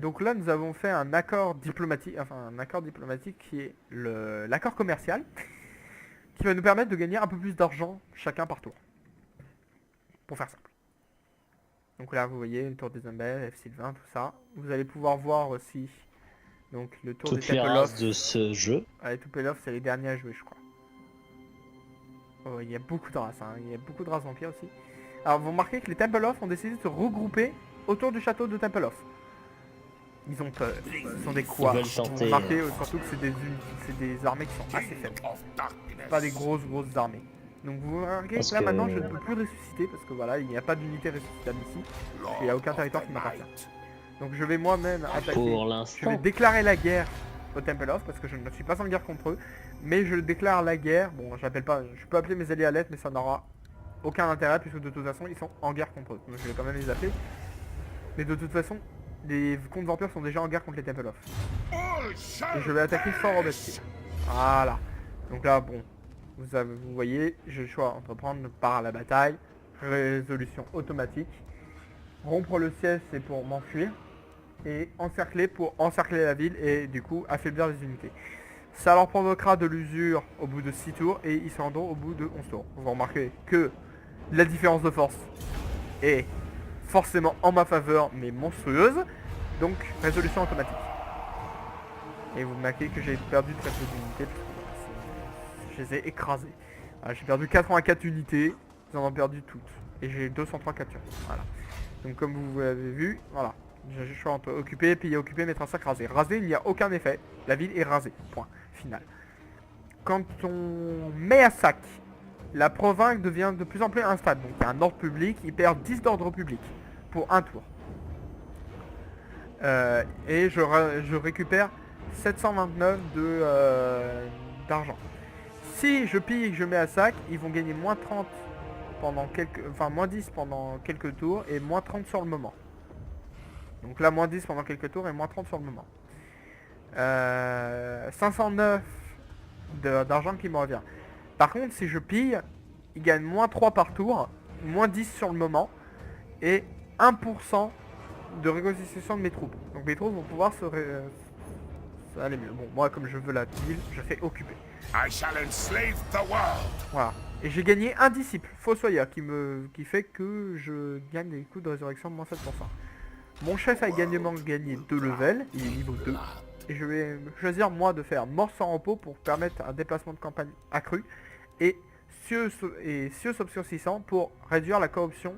Donc là, nous avons fait un accord diplomatique, qui est l'accord commercial, qui va nous permettre de gagner un peu plus d'argent chacun par tour. Pour faire simple. Donc là, vous voyez, le tour des Umbrelles, F Sylvain, tout ça. Vous allez pouvoir voir aussi donc le tour Toutes des les Temple races of. de ce jeu. Les Temple of, c'est les derniers à jouer, je crois. Oh, il y a beaucoup de races, hein. Il y a beaucoup de races vampires aussi. Alors, vous remarquez que les Temple of ont décidé de se regrouper autour du château de Temple of. Ils ont peur. Ce sont des quoi? veulent Vous tenter, remarquez surtout que c'est des armées qui sont assez faibles. Pas des grosses armées. Donc vous remarquez Parce que là que- maintenant je ne peux plus ressusciter parce que voilà, il n'y a pas d'unité ressuscitable ici. Il n'y a aucun territoire qui m'appartient. Donc je vais moi-même attaquer. Pour Je vais l'instant, déclarer la guerre au Temple of parce que je ne suis pas en guerre contre eux. Mais je déclare la guerre. Bon, j'appelle pas. Je peux appeler mes alliés à l'aide, mais ça n'aura aucun intérêt puisque de toute façon ils sont en guerre contre eux. Donc je vais quand même les appeler. Mais de toute façon, les comptes vampires sont déjà en guerre contre les Temple of. Et je vais attaquer Fort Robespierre. Voilà. Donc là, bon. Vous voyez, j'ai le choix entre prendre part à la bataille, résolution automatique, rompre le siège c'est pour m'enfuir, et encercler pour encercler la ville et du coup affaiblir les unités. Ça leur provoquera de l'usure au bout de 6 tours et ils se rendront au bout de 11 tours. Vous remarquez que la différence de force est forcément en ma faveur mais monstrueuse, donc résolution automatique. Et vous remarquez que j'ai perdu très peu d'unités. Je les ai écrasés. J'ai perdu 84 unités, ils en ont perdu toutes. Et j'ai 203 captures. Voilà. Donc comme vous l'avez vu, voilà. J'ai le choix entre occuper, piller, occuper, mettre un sac, raser. Raser, il n'y a aucun effet. La ville est rasée. Point. Final. Quand on met à sac, la province devient de plus en plus instable. Donc il y a un ordre public, il perd 10 d'ordre public pour un tour. Et je récupère 729 d'argent. Si je pille et que je mets à sac, ils vont gagner moins 30 pendant quelques... Enfin, moins 10 pendant quelques tours et moins 30 sur le moment. Donc là, moins 10 pendant quelques tours et moins 30 sur le moment. 509 d'argent qui me revient. Par contre, si je pille, ils gagnent moins 3 par tour, moins 10 sur le moment et 1% de reconstitution de mes troupes. Donc mes troupes vont pouvoir Ça allait mieux. Bon, moi, comme je veux la ville, je fais occuper. I shall enslave the world. Voilà. Et j'ai gagné un disciple, Fossoyeur, qui fait que je gagne des coups de résurrection de moins 7%. Mon chef a également gagné 2 levels, il est niveau 2. Et je vais choisir moi de faire mort sans repos pour permettre un déplacement de campagne accru. Et cieux obscurcissant pour réduire la corruption,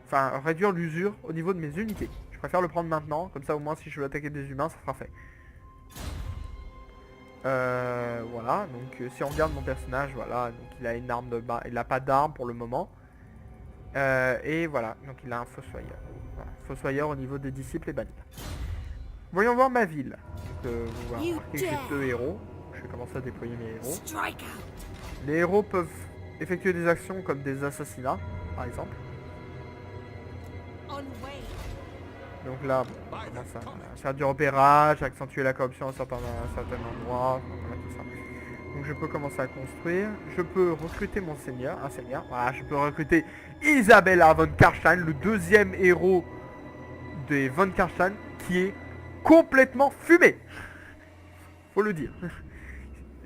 enfin réduire l'usure au niveau de mes unités. Je préfère le prendre maintenant, comme ça au moins si je veux attaquer des humains, ça sera fait. Voilà, donc si on regarde mon personnage, voilà, donc il a une arme de bas, il n'a pas d'arme pour le moment. Et voilà, donc il a un fossoyeur. Voilà, fossoyeur au niveau des disciples et bannis. Voyons voir ma ville. Vous voir que j'ai 2 héros. Je vais commencer à déployer mes héros. Les héros peuvent effectuer des actions comme des assassinats, par exemple. Donc là, on commence à faire du repérage, accentuer la corruption à certains endroits, tout ça. Donc je peux commencer à construire. Je peux recruter mon seigneur, un seigneur. Voilà, je peux recruter Isabella von Karstein, le 2e héros des von Karstein, qui est complètement fumé. Faut le dire.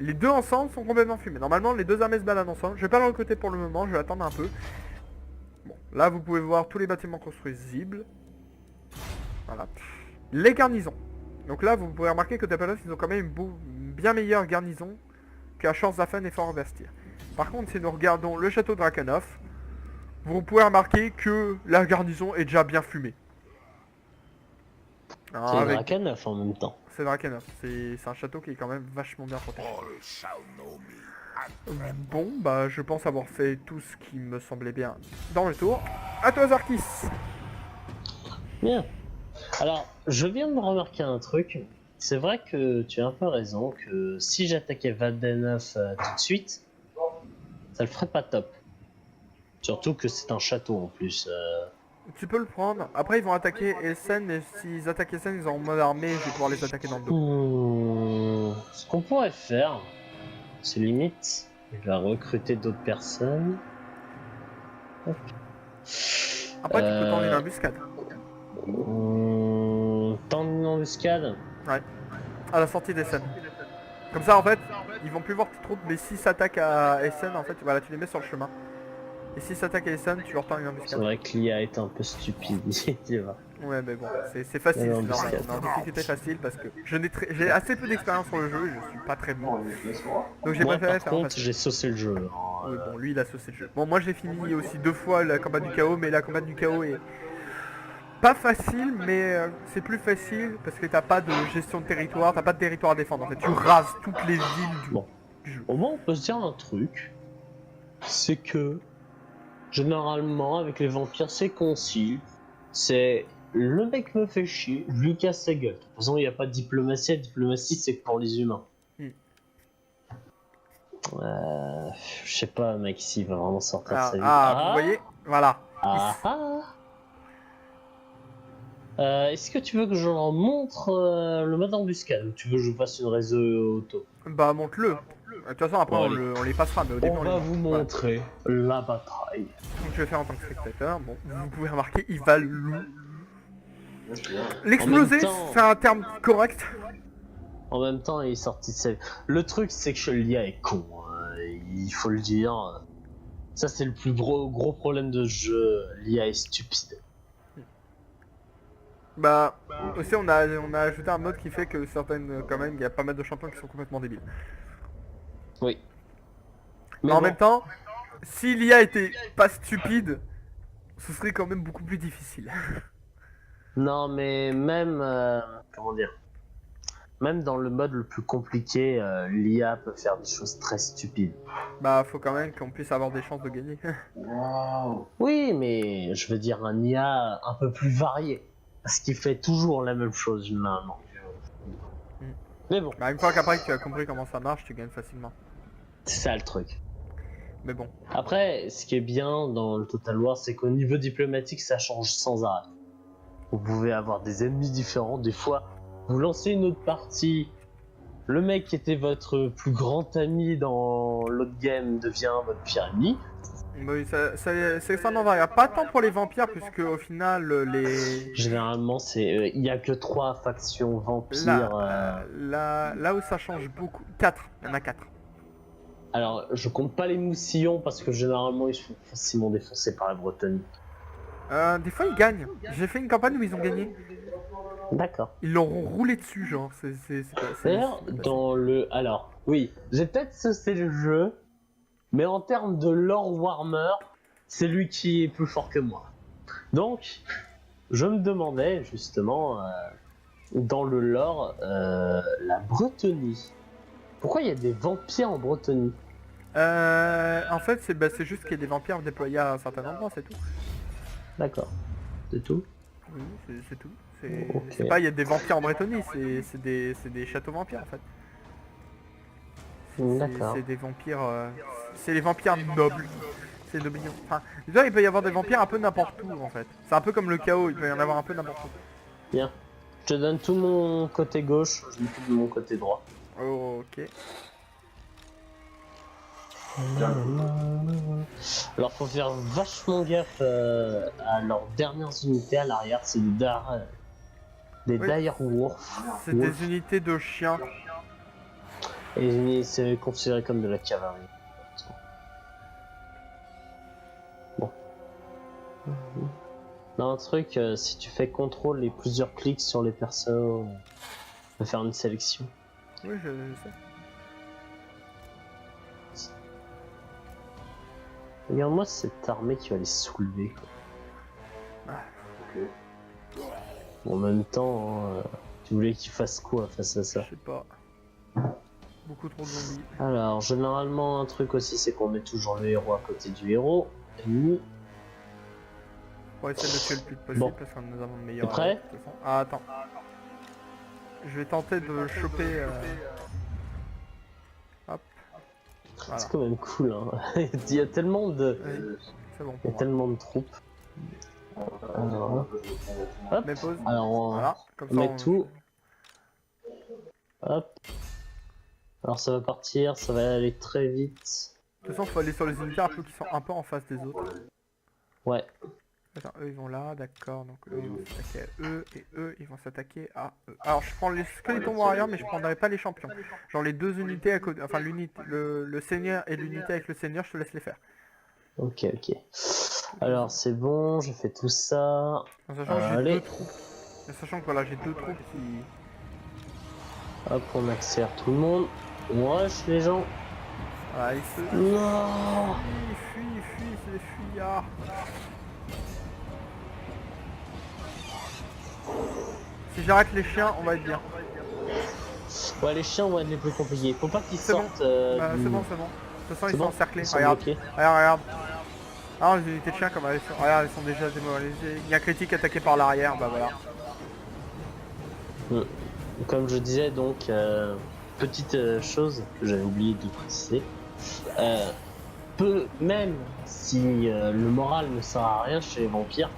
Les deux ensemble sont complètement fumés. Normalement, les 2 armées se baladent ensemble. Je vais pas le recruter pour le moment, je vais attendre un peu. Bon, là vous pouvez voir tous les bâtiments construisibles. Voilà. Les garnisons. Donc là, vous pouvez remarquer que Tapalos, ils ont quand même une bien meilleure garnison qu'à Schorzafen et Fort Bastir. Par contre, si nous regardons le château de Drakenhof, vous pouvez remarquer que la garnison est déjà bien fumée. C'est avec... Drakenhof en même temps. C'est Drakenhof. C'est un château qui est quand même vachement bien protégé. Bon, bah je pense avoir fait tout ce qui me semblait bien dans le tour. À toi, Zarkis. Bien. Alors, je viens de me remarquer un truc. C'est vrai que tu as un peu raison, que si j'attaquais Valdenhof tout de suite, ça le ferait pas top. Surtout que c'est un château en plus. Tu peux le prendre. Après, ils vont attaquer Essen, et s'ils attaquent Essen, ils ont en mode armée, je vais pouvoir les attaquer dans le dos. Ce qu'on pourrait faire, c'est limite, je vais recruter d'autres personnes. Hop. Après, tu peux tendre une embuscade. Tendre une embuscade. Ouais. À la sortie d'Essen. Comme ça, en fait, ils vont plus voir tes troupes, mais s'ils s'attaquent à Essen, en fait, voilà, tu les mets sur le chemin. Et s'ils s'attaquent à Essen, tu leur tends une embuscade. C'est vrai que l'IA est un peu stupide. Ouais, mais bon, c'est facile, c'est normal. On a une difficulté facile parce que j'ai assez peu d'expérience sur le jeu et je suis pas très bon. Donc j'ai préféré par contre, j'ai saucé le jeu. Oui, bon, lui il a saucé le jeu. Bon, moi j'ai fini aussi 2 fois la combat du chaos, mais la combat du chaos est pas facile, mais c'est plus facile parce que t'as pas de gestion de territoire, t'as pas de territoire à défendre. En fait, tu rases toutes les villes du jeu. Au moins, on peut se dire un truc, c'est que généralement, avec les vampires, c'est concis. C'est le mec me fait chier, je lui casse sa gueule. De toute façon, il n'y a pas de diplomatie. La diplomatie, c'est que pour les humains. Je sais pas, mec, s'il va vraiment sortir de sa vie. Vous voyez, voilà. Est-ce que tu veux que je leur montre le mode embuscade ou tu veux que je fasse une réseau auto? Bah, montre-le. De toute façon, après, on les passera, mais au début, on va vous montrer la bataille. Donc, je vais faire en tant que spectateur. Bon, vous pouvez remarquer, il va l'exploser, c'est un terme correct. En même temps, il est sorti de sa... Le truc, c'est que l'IA est con, hein. Il faut le dire. Ça, c'est le plus gros problème de ce jeu. L'IA est stupide. Bah, aussi, on a ajouté un mode qui fait que certaines, quand même, il y a pas mal de champions qui sont complètement débiles. Oui. Mais en même temps, si l'IA était pas stupide, ce serait quand même beaucoup plus difficile. Non, mais même, comment dire, même dans le mode le plus compliqué, l'IA peut faire des choses très stupides. Bah, faut quand même qu'on puisse avoir des chances de gagner. Wow. Oui, mais je veux dire un IA un peu plus varié, parce qu'il fait toujours la même chose généralement. Mais bon. Bah, une fois qu'après que tu as compris comment ça marche, tu gagnes facilement. C'est ça le truc. Mais bon. Après, ce qui est bien dans le Total War, c'est qu'au niveau diplomatique, ça change sans arrêt. Vous pouvez avoir des ennemis différents. Des fois, vous lancez une autre partie, le mec qui était votre plus grand ami dans l'autre game devient votre pire ennemi. Oui, c'est extrêmement variable. Pas tant pour les vampires, puisque au final, les... Généralement, il y a que 3 factions vampires. Là où ça change beaucoup... 4, il y en a 4. Alors, je compte pas les mousillons parce que généralement ils sont facilement défoncés par la Bretonne. Des fois ils gagnent. J'ai fait une campagne où ils ont gagné. D'accord. Ils leur ont roulé dessus, genre. D'ailleurs, dans le... Alors, oui, j'ai peut-être saucé le jeu, mais en termes de lore Warhammer, c'est lui qui est plus fort que moi. Donc, je me demandais, justement, dans le lore, la Bretonie. Pourquoi il y a des vampires en Bretonie? En fait, c'est juste qu'il y a des vampires déployés à un certain endroit, c'est tout. D'accord. C'est tout? Oui, c'est tout. Ok. C'est pas il y a des vampires en Bretonnie, c'est des châteaux vampires en fait. D'accord. C'est des vampires... c'est les vampires nobles. C'est noblignons. Enfin, déjà il peut y avoir des vampires un peu n'importe où en fait. C'est un peu comme le chaos, il peut y en avoir un peu n'importe où. Bien. Je te donne tout mon côté gauche, je m'occupe de mon côté droit. Oh, ok. Alors faut faire vachement gaffe à leurs dernières unités à l'arrière, c'est des Oui. dire Wolf. C'est des unités de chiens. Et c'est considéré comme de la cavalerie. Bon. Dans un truc, si tu fais contrôle et plusieurs clics sur les persos, tu peux faire une sélection. Oui, je sais. Regarde-moi cette armée qui va les soulever. Quoi. En même temps, tu voulais qu'ils fassent quoi face à ça? Je sais pas. Beaucoup trop de zombies. Alors, généralement, un truc aussi, c'est qu'on met toujours le héros à côté du héros. Ennemi. On va essayer de le tuer le plus possible Bon. parce que nous avons le meilleur. T'es prêt? de toute façon. Ah, attends. Je vais tenter de le choper. Hop. Voilà. C'est quand même cool, hein. Il y a tellement de... Oui, c'est bon Il y pour a moi. tellement de troupes. Alors, hop. Mets pause. Alors, Voilà. Comme on ça, met tout. Hop. Alors ça va partir, ça va aller très vite. De toute façon, faut aller sur les unités un peu qui sont un peu en face des autres. Ouais. Attends, eux ils vont là, d'accord. Donc eux ils vont s'attaquer à eux et eux ils vont s'attaquer à eux. Alors je prends les skeletons warriors mais je prendrai pas les champions. Genre les deux unités à côté, enfin l'unité, le seigneur et l'unité avec le seigneur, je te laisse les faire. Ok, ok. Alors c'est bon, j'ai fait tout ça. En sachant que j'ai allez. 2 troupes. En sachant que voilà, j'ai 2 troupes qui... Hop, on accélère tout le monde. On rush les gens. Ah, ils se... Non. Fuis, c'est des fuyards. Si j'arrête les chiens, on va être bien. Ouais, les chiens vont être les plus compliqués. Faut pas qu'ils C'est bon. sortent. Bah, du- c'est bon, c'est bon. De toute façon, C'est ils bon sont encerclés. Ils sont Regarde. bloqués. Regarde. Ah, les unités de chiens, comme elles sont... Regarde, elles sont déjà démoralisées. Il y a critique attaqué par l'arrière, bah voilà. Comme je disais, donc, petite chose que j'avais oublié de préciser. Même si le moral ne sert à rien chez les vampires,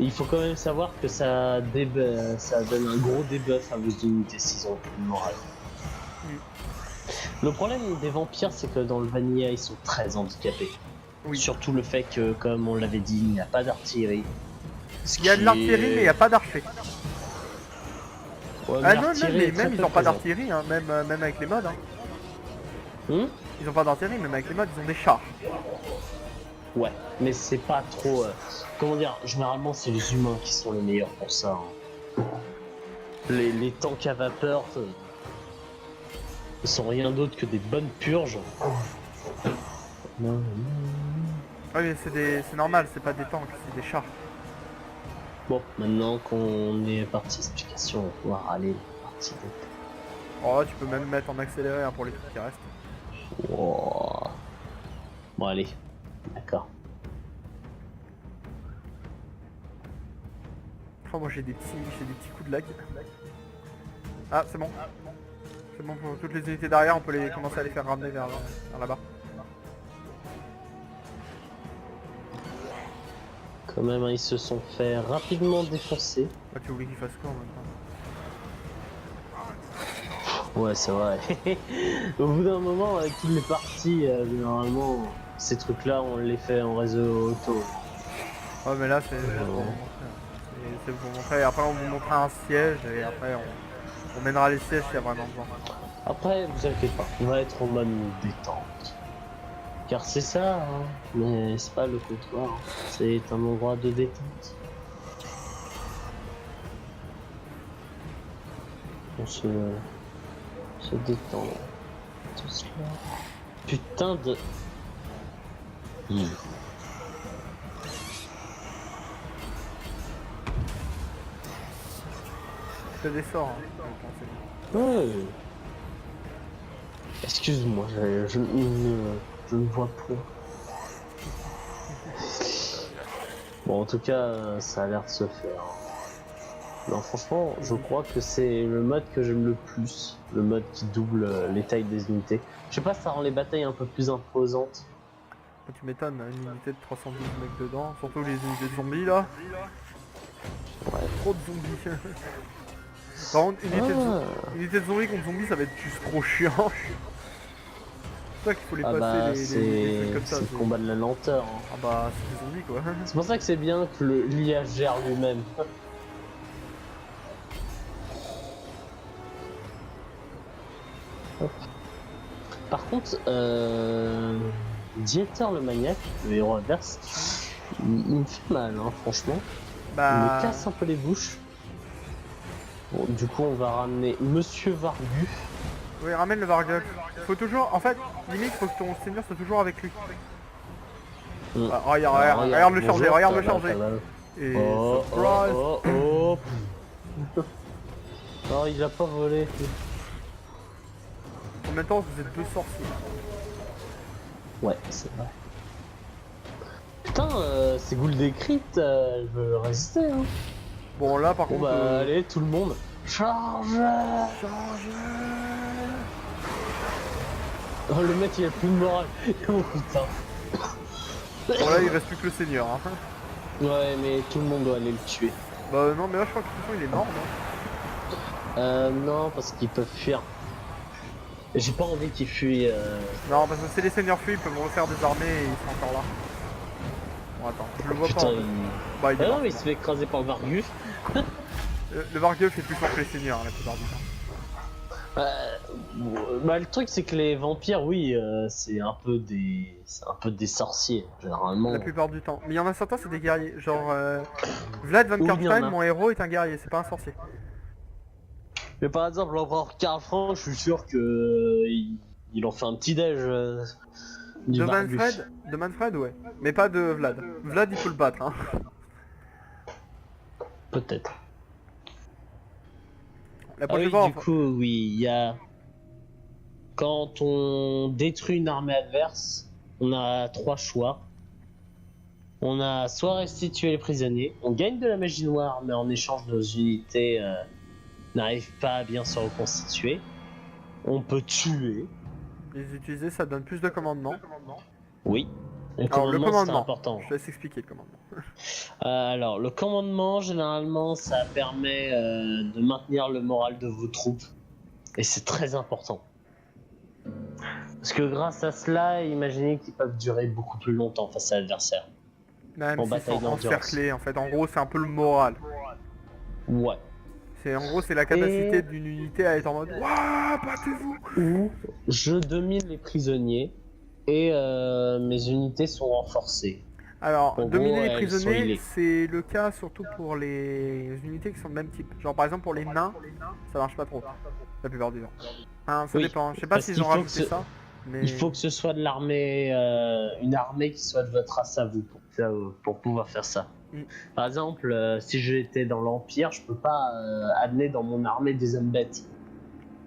il faut quand même savoir que ça donne un gros debuff à vos unités s'ils ont plus de moral. Le problème des vampires, c'est que dans le vanilla, ils sont très handicapés. Oui. Surtout le fait que, comme on l'avait dit, il n'y a pas d'artillerie. Il y a de l'artillerie, mais il n'y a pas d'archer. Ouais, Ah non, l'artillerie est très même ils peu ont pas présente. d'artillerie, hein, même avec les mods. Hein. Ils ont pas d'artillerie, même avec les mods, ils ont des chars. Ouais, mais c'est pas trop... comment dire, généralement c'est les humains qui sont les meilleurs pour ça. Hein. Les tanks à vapeur sont rien d'autre que des bonnes purges. Ah oui, c'est normal, c'est pas des tanks, c'est des chars. Bon, maintenant qu'on est parti explication, on va pouvoir aller partie Oh, tu peux même mettre en accéléré hein, pour les trucs qui restent. Wow. Bon allez, d'accord. Oh, moi j'ai des petits coups de lag. Ah, c'est bon. C'est bon pour toutes les unités derrière, on peut les commencer à les faire ramener vers là-bas. Quand même, hein, ils se sont fait rapidement défoncer. Bah, tu voulais qu'ils fassent quoi en même temps? Ouais, c'est vrai. Au bout d'un moment, avec toutes les parties, généralement, ces trucs-là, on les fait en réseau auto. Ouais, mais là, c'est juste pour vous montrer, hein. C'est pour montrer. Après, on vous montrera un siège et après, on mènera les sièges s'il y a vraiment besoin. Après, vous inquiétez pas, on va être en mode détente. Car c'est ça, hein. Mais c'est pas le comptoir, hein. C'est un endroit de détente. On se détend. Tout cela. Putain de... C'est des sorts, hein, je pense. Ouais. Excuse-moi, je ne vois plus. Bon, en tout cas, ça a l'air de se faire. Non, franchement, je crois que c'est le mode que j'aime le plus. Le mode qui double les tailles des unités. Je sais pas, ça rend les batailles un peu plus imposantes. Tu m'étonnes, une unité de 312 mecs dedans, surtout les unités de zombies là. Ouais. Trop de zombies. Par contre, unité de zombies contre zombies, ça va être juste trop chiant. C'est ça qu'il faut les Ah passer, bah, les trucs comme ça. c'est le combat de la lenteur. Hein. Ah bah, c'est des zombies quoi. C'est pour ça que c'est bien que l'IA gère lui-même. Par contre, Dieter le maniaque, le héros adverse, il me fait mal, hein, franchement. Il me casse un peu les bouches. Bon, du coup, on va ramener Monsieur Vargu. Oui, ramène le Vargulf. Faut toujours, en fait, limite, faut que ton seigneur soit toujours avec lui. Ah, regarde le charger, regarde le charger. Et surprise. Oh. Non, il a pas volé. En même temps, vous êtes deux sorciers. Ouais, c'est vrai. Putain, c'est Ghoul décrite, elle veut résister. Hein. Bon, là, par Bon, contre. bah, allez, tout le monde. Charge. Oh, le mec, il a plus de morale. Oh putain. Bon, là, il reste plus que le seigneur. Hein. Ouais, mais tout le monde doit aller le tuer. Bah, non, mais là, je crois que de toute façon, il est mort, non? Non, parce qu'ils peuvent fuir. J'ai pas envie qu'ils fuient. Non, parce que si les seigneurs fuient, ils peuvent refaire des armées et ils sont encore là. Bon, attends, je le vois Putain, pas. Bah, il est Ah mort. non, mais il se fait écraser par Vargus. Le Vargulf est plus fort que les seigneurs, la plupart du temps. Bah, le truc, c'est que les vampires, oui, c'est un peu des sorciers, généralement. La plupart du temps. Mais il y en a certains, c'est des guerriers. Genre, Vlad Van Oui, il y en Karlstein, a. mon héros, est un guerrier, c'est pas un sorcier. Mais par exemple, l'empereur Karl Franc, je suis sûr que il en fait un petit déj du Vargus. De Manfred, ouais. Mais pas de Vlad. Vlad, il faut le battre, hein. Peut-être. La Ah prochaine oui, fois, du coup, oui, il y a... Quand on détruit une armée adverse, on a 3 choix. On a soit restituer les prisonniers, on gagne de la magie noire, mais en échange nos unités n'arrivent pas à bien se reconstituer. On peut tuer. les utiliser, ça donne plus de commandements. Oui. Le Alors, le c'est commandement, important. je te laisse expliquer le commandement. Alors, le commandement, généralement, ça permet de maintenir le moral de vos troupes. Et c'est très important. Parce que grâce à cela, imaginez qu'ils peuvent durer beaucoup plus longtemps face à l'adversaire. Même En s'ils bataille sont d'endurance. encerclés, en fait. En gros, c'est un peu le moral. Ouais. En gros, c'est la capacité d'une unité à être en mode Wouah, battez-vous. Ou je domine les prisonniers et mes unités sont renforcées. Alors, En dominer gros, les elles sont prisonniers, healées. c'est le cas surtout pour les unités qui sont de même type. Genre, par exemple, pour les nains, ça marche pas trop. La plupart du temps. Hein, ça Oui, dépend. Je sais pas parce s'ils qu'il ont faut rajouté que ça. Mais... Il faut que ce soit de l'armée, une armée qui soit de votre race à vous pour pouvoir faire ça. Mm. Par exemple, si j'étais dans l'Empire, je peux pas amener dans mon armée des hommes bêtes.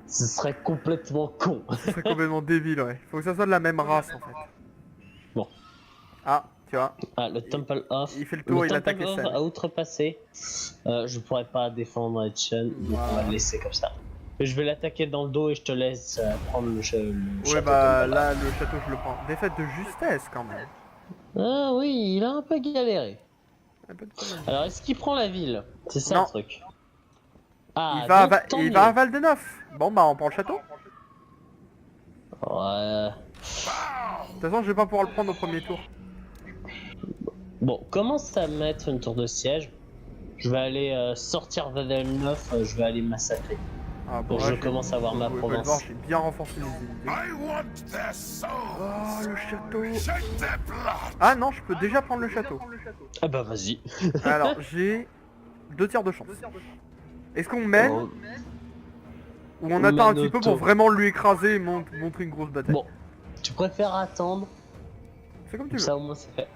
Ce serait complètement con. C'est complètement débile, ouais. Faut que ça soit de la même race, en fait. Bon. Ah, tu vois. Ah, le Temple of. Il fait le tour, il attaque Temple les of scènes. a outrepassé. Je pourrais pas défendre Etchen, donc on va le laisser comme ça. Je vais l'attaquer dans le dos et je te laisse prendre le château. Ouais, bah là, le château, je le prends. Défaite de justesse, quand même. Ah oui, il a un peu galéré. Un peu de problème. Alors, est-ce qu'il prend la ville? C'est ça Non. le truc. Ah, il tant va à mieux. Val de Neuf. Bon bah on prend le château. Ouais. De toute façon je vais pas pouvoir le prendre au premier tour. Bon, commence à mettre une tour de siège. Je vais aller sortir Vadel 9, je vais aller massacrer. Ah bon Pour que là je commence à avoir ma vous pouvez le voir, province. j'ai bien renforcé mes unités. I want their souls. Oh le château. Shed their blood. Ah non, je peux déjà prendre le château. Ah bah vas-y. Alors j'ai 2 tiers de chance. Est-ce qu'on mène Oh, ou on on attend un mène petit peu au pour taux. vraiment lui écraser et montrer une grosse bataille? Bon, tu préfères attendre, C'est comme tu comme veux. ça au moins c'est fait.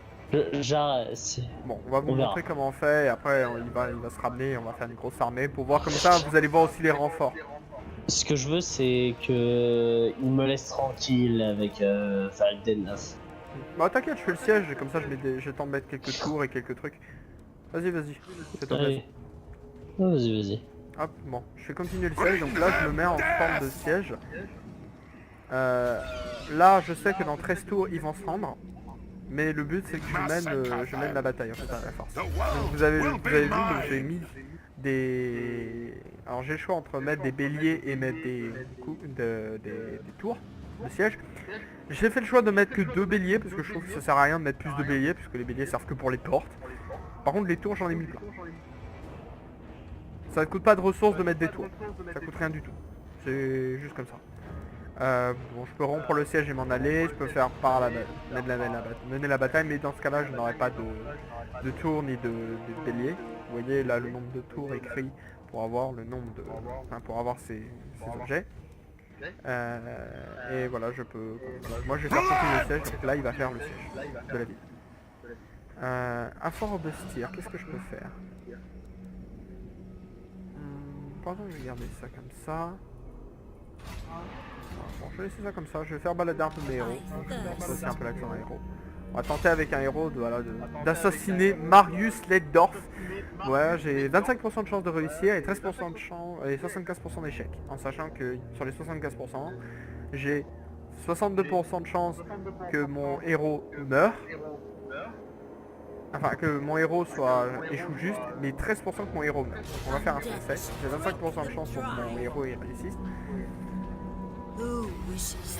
J'arrête. Bon, on va vous on verra. montrer comment on fait et après il va se ramener, on va faire une grosse armée pour voir comme ça, vous allez voir aussi les renforts. Ce que je veux, c'est que il me laisse tranquille avec Valden 9. Bah t'inquiète, je fais le siège, comme ça j'ai le temps de mettre quelques tours et quelques trucs. Vas-y, c'est ton Allez. Vas-y, vas-y. Hop, bon, je vais continuer le siège, donc là je me mets en forme de siège. Là je sais que dans 13 tours ils vont se rendre, mais le but c'est que je mène la bataille en fait à la force. The Donc world vous avez will vu, be donc mine. j'ai mis des... Alors j'ai le choix entre mettre des béliers et mettre des tours de siège. J'ai fait le choix de mettre que 2 béliers parce que je trouve que ça sert à rien de mettre plus de béliers puisque les béliers servent que pour les portes. Par contre les tours j'en ai mis plein. Ça ne coûte pas de ressources de mettre des tours, ça coûte rien du tout. C'est juste comme ça. Bon, je peux rompre le siège et m'en aller, je peux faire mener la bataille, mais dans ce cas-là, je n'aurai pas de tours ni de bélier. Vous voyez là le nombre de tours écrit pour avoir le nombre de, enfin, pour avoir ces objets. Et voilà, je peux. Moi, je vais faire continuer le siège. Donc là, il va faire le siège de la ville. Un fort au Bestir, qu'est-ce que je peux faire? Pardon, je vais garder ça comme ça. Bon, je vais laisser ça comme ça, je vais faire balader un peu mes héros. Ça c'est un peu l'action d'un héros. On va tenter avec un héros d'assassiner Marius Leddorf. Voilà, j'ai 25% de chance de réussir et 13% de chance et 75% d'échec. En sachant que sur les 75%, j'ai 62% de chance que mon héros meure. Enfin, que mon héros échoue juste, mais 13% que mon héros meurt. On va faire un succès. J'ai 25% de chance pour que mon héros réussisse.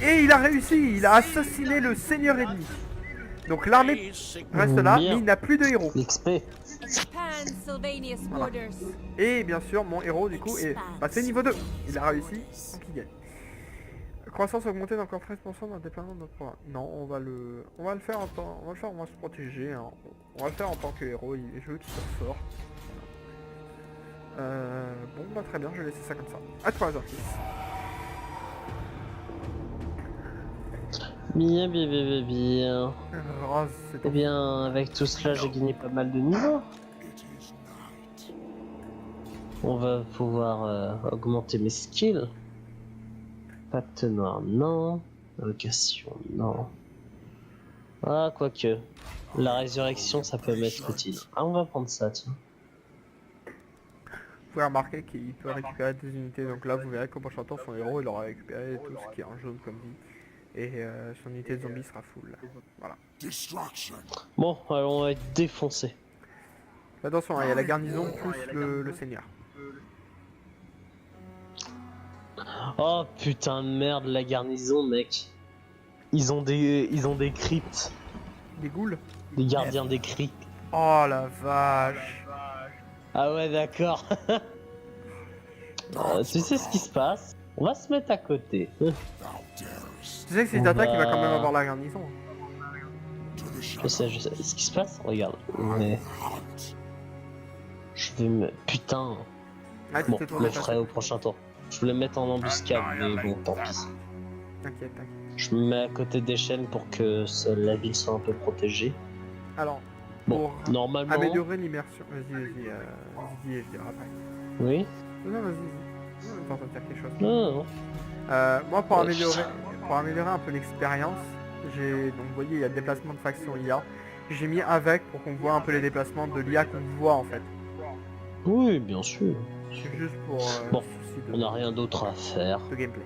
Et il a réussi, il a assassiné le seigneur ennemi. Donc l'armée reste là, mais il n'a plus de héros. XP. Pan-Sylvania's Voilà. orders. Et bien sûr, mon héros du coup est passé niveau 2. Il a réussi, donc il gagne. Croissance augmentée d'encore 13% dans le déploiement de notre programme. Non, on va le faire en temps, on va se protéger. Hein. On va le faire en tant que héros. Je veux qu'il se ressort. Bon, bah très bien, je vais laisser ça comme ça. À toi, Azorkis. Bien, bien, bien, bien, bien. Rose, c'est Eh ton bien, avec tout cela, j'ai gagné pas mal de niveaux. On va pouvoir augmenter mes skills. Pacte noir, non. Allocation, non. Ah, quoique. La résurrection, ça peut m'être utile. Ah, on va prendre ça, tiens. Vous pouvez remarquer qu'il peut récupérer des unités, donc là vous verrez qu'au prochain tour son héros il aura récupéré tout ce qui est en jaune comme dit. Et son unité de zombie sera full. Voilà. Destruction. Bon, alors on va être défoncé. Attention, hein, il y a la garnison plus le seigneur. Oh putain de merde, la garnison, mec. Ils ont des cryptes. Des ghouls. Des gardiens des cryptes. Oh la vache. Ah ouais, d'accord. Tu sais ce qui se passe? On va se mettre à côté. Thou darest Tu sais que si On t'attaques il va va- quand même avoir la garnison. to the Je sais. Ce qui se passe? Regarde. Mais hunt. je vais me... Putain. Ah, tu Bon, te je tournes le ta ferai tête. au prochain tour. Je voulais mettre en embuscade, mais bon, tant pis. T'inquiète. Je me mets à côté des chaînes pour que la ville soit un peu protégée. Alors, Bon, pour normalement... améliorer l'immersion. Vas-y, je dirai après. Oui? Non, vas-y. On est en train de faire quelque chose. Non. Moi pour améliorer un peu l'expérience, j'ai donc vous voyez il y a le déplacement de faction IA. J'ai mis avec pour qu'on voit un peu les déplacements de l'IA qu'on voit en fait. Oui, bien sûr. C'est juste pour Bon, souci On n'a rien d'autre à faire. de gameplay.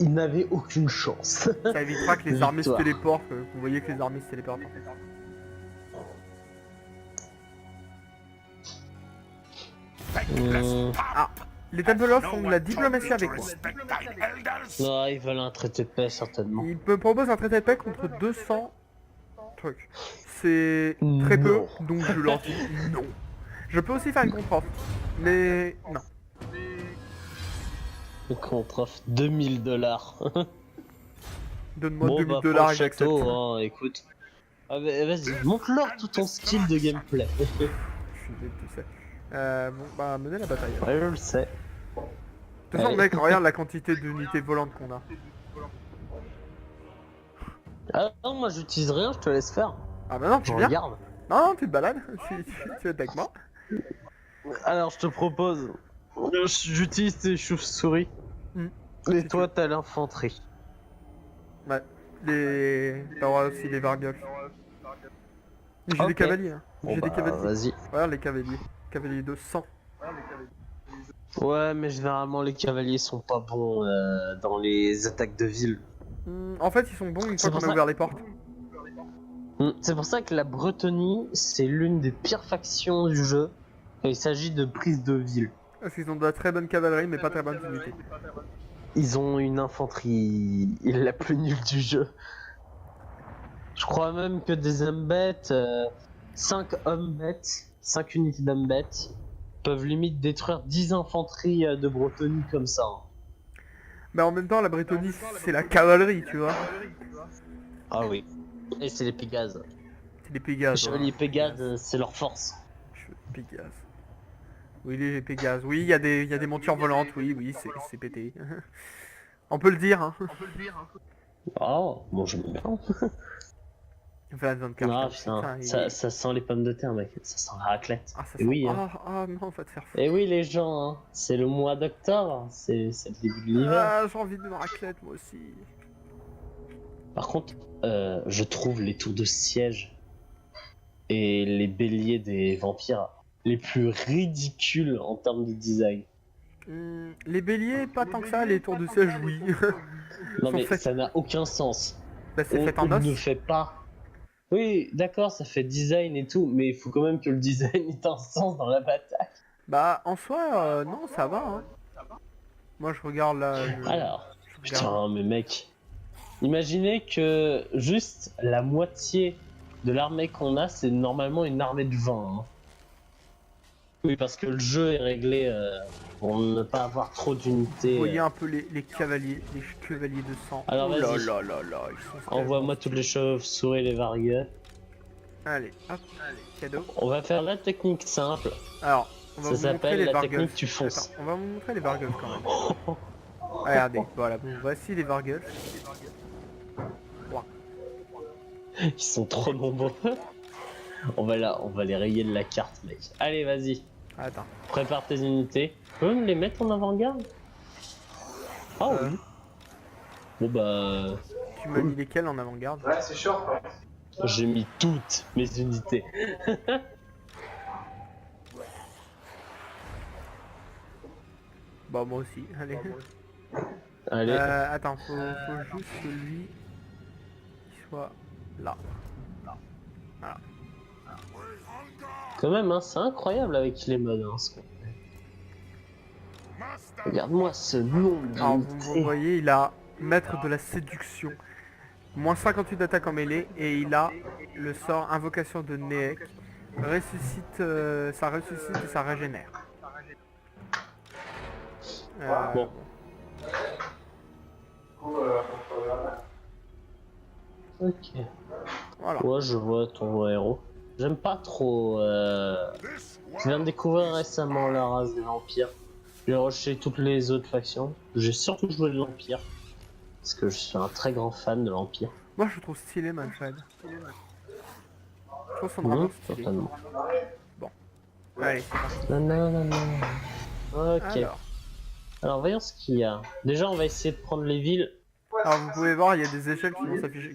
Il n'avait aucune chance. Ça évitera que les armées se Victoire. téléportent, que vous voyez que les armées se téléportent en fait. Ah, les Templars font de la diplomatie avec moi. Non, ils veulent un traité de paix certainement. Ils me proposent un traité de paix contre 200 trucs. C'est très peu, Non. donc je leur dis non. Je peux aussi faire une contre-offre, mais non. Le contre-offre 2000 $. Donne-moi Bon 2000 bah pour dollars le et j'accepte. château, hein, écoute. Ah, vas-y, montre-leur tout ton skill de gameplay. Je suis désolé, tu sais. Bon, bah, mener la bataille. Ouais, je le sais. De toute façon, Allez. mec, regarde la quantité d'unités volantes qu'on a. Ah non, moi j'utilise rien, je te laisse faire. Ah bah non, tu Je viens. regarde. Non, tu te balades. Tu es avec moi. Alors je te propose, j'utilise tes chauves-souris. Hmm. Et Si toi t'as l'infanterie. Ouais. T'as aussi les Vargols. J'ai des Ok. cavaliers. Hein. Bon J'ai des bah cavaliers. vas-y. Regarde les cavaliers. Cavaliers de 100. Ouais mais généralement les cavaliers sont pas bons dans les attaques de ville. En fait, ils sont bons une C'est fois qu'on pour a ça- ouvert les portes. C'est pour ça que la Bretonie c'est l'une des pires factions du jeu. Et il s'agit de prise de ville. Parce qu'ils ont de la très bonne cavalerie, mais pas très bonne unités. Ils ont une infanterie la plus nulle du jeu. Je crois même que des hommes-bêtes, 5 hommes-bêtes, 5 unités d'hommes-bêtes, peuvent limite détruire 10 infanteries de Bretonie comme ça. Hein. Mais en même temps, la Brétonie, c'est la cavalerie, tu vois. Ah oui. Et c'est les Pégases. C'est des Les Pégases. chevaliers Pégases, c'est leur force. Pégases. Oui, les Pégases. Oui, il y a des montures volantes. Oui, c'est pété. On peut le dire, hein. Oh, bon, je me bien. 24. Ah putain, ça sent les pommes de terre, mec. Ça sent la raclette. Ah, ça Et sent... oui, hein. non, on va te faire foutre. Et oui, les gens, hein. C'est le mois d'octobre, c'est le début de l'hiver. Ah, j'ai envie d'une raclette, moi aussi. Par contre, je trouve les tours de siège et les béliers des vampires les plus ridicules en termes de design. Les béliers, pas tant que ça. Les tours de siège, oui. Non sont mais faits- ça n'a aucun sens. Bah, c'est fait en On os. ne fait pas. Oui, d'accord, ça fait design et tout, mais il faut quand même que le design ait un sens dans la bataille. Bah, en soi, non, ça va, hein. Moi, je regarde là. Alors, je regarde. putain, mais mec, imaginez que juste la moitié de l'armée qu'on a, c'est normalement une armée de 20. Hein. Oui, parce que le jeu est réglé pour ne pas avoir trop d'unités. Vous voyez un peu les cavaliers, les chevaliers de sang. Alors, Oh là vas-y. là là là, ils sont Envoie-moi tellement toutes les chauves-souris et les vargues. Allez, hop, cadeau. On va faire la technique simple. Alors, on va Ça vous montrer s'appelle les la Vargulf. technique tu fonces. Attends, on va vous montrer les Vargulf quand même. Regardez, voilà, bon, voici les Vargulf. Ils sont trop nombreux. On va les rayer de la carte, mec. Allez, vas-y. Attends. Prépare tes unités. Tu peux me les mettre en avant-garde? Ah oui. Bon bah... Tu m'as mis lesquels en avant-garde? J'ai mis toutes mes unités. Bah, moi aussi, allez. Allez. Attends, faut juste que lui il soit là. Quand même, hein, c'est incroyable avec les modes. Hein, ce qu'on fait. Regarde-moi ce nombre Alors, d'unités. vous voyez, il a maître de la séduction. Moins 58 d'attaque en mêlée et il a le sort invocation de Neek. Ressuscite, ça ressuscite et ça régénère. Bon. Ok. Voilà. Ouais, je vois ton héros. J'aime pas trop. Je viens de découvrir récemment la race des vampires. J'ai rushé toutes les autres factions. J'ai surtout joué de l'Empire. Parce que je suis un très grand fan de l'Empire. Moi je le trouve stylé Manfred. Je trouve son drapeau stylé. Certainement. Allez, c'est parti. Non, non, non, non. Ok. Alors voyons ce qu'il y a. Déjà, on va essayer de prendre les villes. Alors vous pouvez voir, il y a des échelles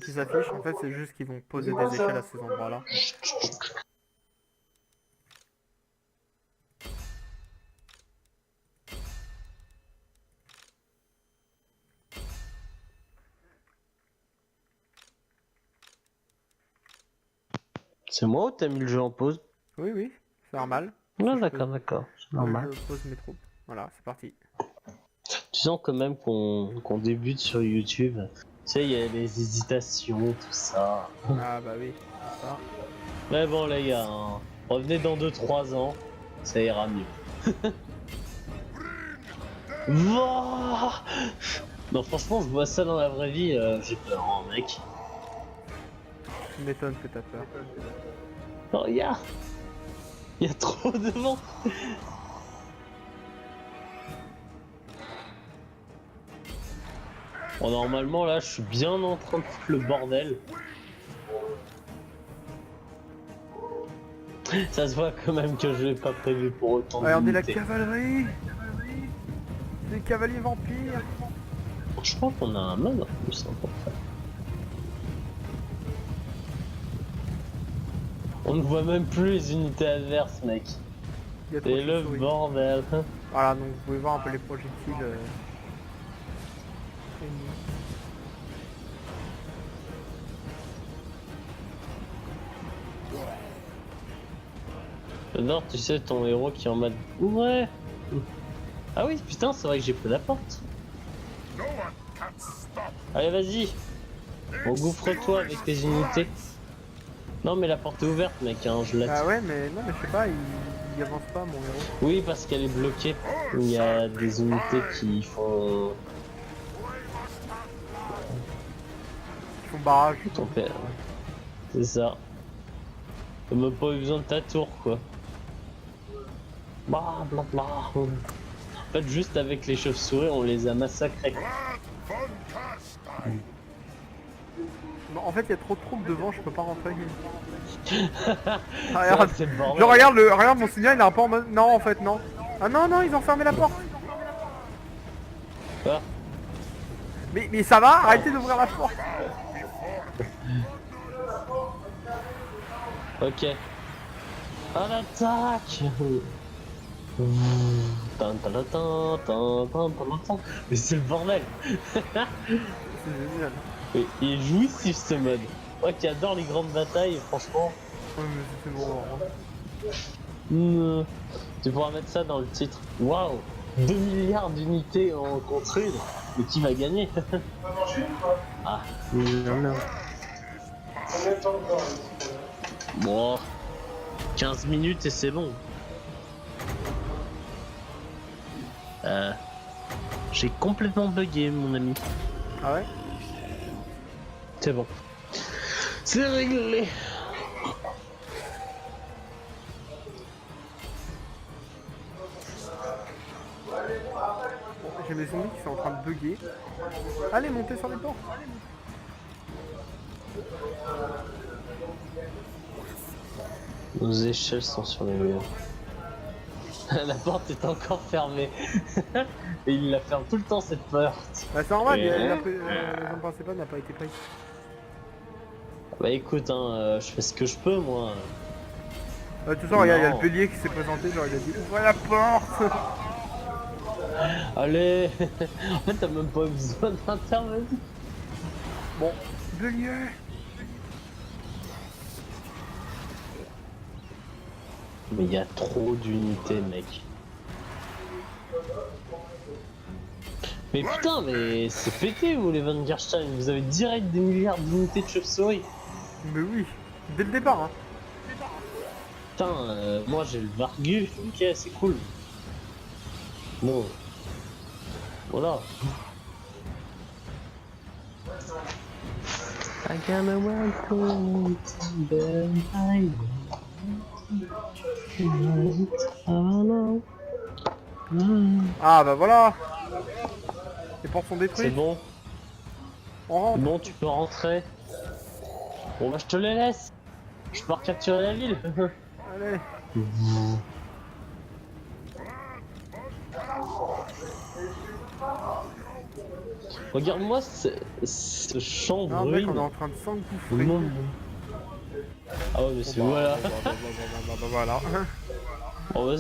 qui s'affichent. En fait, c'est juste qu'ils vont poser des échelles à ces endroits-là. C'est moi ou t'as mis le jeu en pause? Oui, oui, c'est normal. Non, d'accord, d'accord. C'est normal. Je pose mes troupes. Voilà, c'est parti. Tu sens quand même qu'on débute sur YouTube. Tu sais, il y a les hésitations, tout ça. Ah bah oui, c'est ça. Mais bon, les gars, hein, revenez dans 2-3 ans, ça ira mieux. Wouah. Non, franchement, je vois ça dans la vraie vie, j'ai peur, hein, mec. Tu m'étonnes que t'as peur. Oh, regarde, il y a trop de vent. Bon, normalement, là, je suis bien en train de foutre le bordel. Ça se voit quand même que je l'ai pas prévu pour autant de Regardez la d'unités. cavalerie. Des cavaliers vampires. Je crois qu'on a un mode en plus, hein, pour ça. On ne voit même plus les unités adverses, mec. Il y a trop C'est de le souris. bordel. Voilà, donc vous pouvez voir un peu les projectiles. J'adore, tu sais, ton héros qui est en mode... Ouais. Ah oui, putain, c'est vrai que j'ai pris la porte. No one can stop. Allez, vas-y. Engouffre-toi avec tes unités. Non, mais la porte est ouverte, mec, hein, je Ah l'attends. ouais, mais non, mais je sais pas, il avance pas, mon héros. Oui, parce qu'elle est bloquée. Il y a des unités qui font... Ils font barrage. Ton père. C'est ça. T'as même pas eu besoin de ta tour, quoi. Blah, blah, blah. En fait, juste avec les chauves-souris, on les a massacrés. Blood von Karstein. Non, en fait, il y a trop de troupes devant, je peux pas rentrer. Ah, Ça, regarde, c'est le bordel. je regarde mon signal, il a un pas en mode... Non, en fait, non. Ah non, non, ils ont fermé la porte. Ah, Mais ça va, arrêtez d'ouvrir la porte. ok. À l'attaque. Tan, tan, tan, tan, tan, tan, tan, tan. Mais c'est le bordel. C'est génial. Et il est jouissif ce mode. Moi qui adore les grandes batailles, franchement. Ouais, mais c'est bon. Tu pourras mettre ça dans le titre. Waouh, 2 milliards d'unités en contre une. Mais qui va gagner? Ah, non. Bon, 15 minutes et c'est bon. J'ai complètement bugué, mon ami. Ah ouais? C'est bon. C'est réglé. Bon, j'ai mes zombies qui sont en train de bugger. Allez, montez sur les portes. Nos échelles sont sur les murs. La porte est encore fermée. Et il la ferme tout le temps cette porte. Bah, c'est normal, Et- la zone principale n'a pas été prise. Bah écoute, hein, je fais ce que je peux moi. De toute façon, regarde, il y a Non. le bélier qui s'est présenté, genre il a dit ouvrez la porte. Allez. En fait t'as même pas besoin d'intervenir. Bon, bélier. Mais il y a trop d'unités mec. Mais putain mais c'est pété vous les Van Gerstein, vous avez direct des milliards d'unités de chauves-souris. Mais oui, dès le départ, hein. Putain, moi j'ai le Vargu, ok c'est cool. Bon. Voilà. I gonna welcome to the night. Ah bah voilà. Les portes sont C'est détruites. bon, On rentre. bon tu peux rentrer. Bon bah je te les laisse. Je peux recapturer la ville. Allez. Regarde-moi ce champ Non, mec, on est brune. en train de s'engouffrer. Non. Ah ouais mais c'est voilà. Voilà. Bon, bah,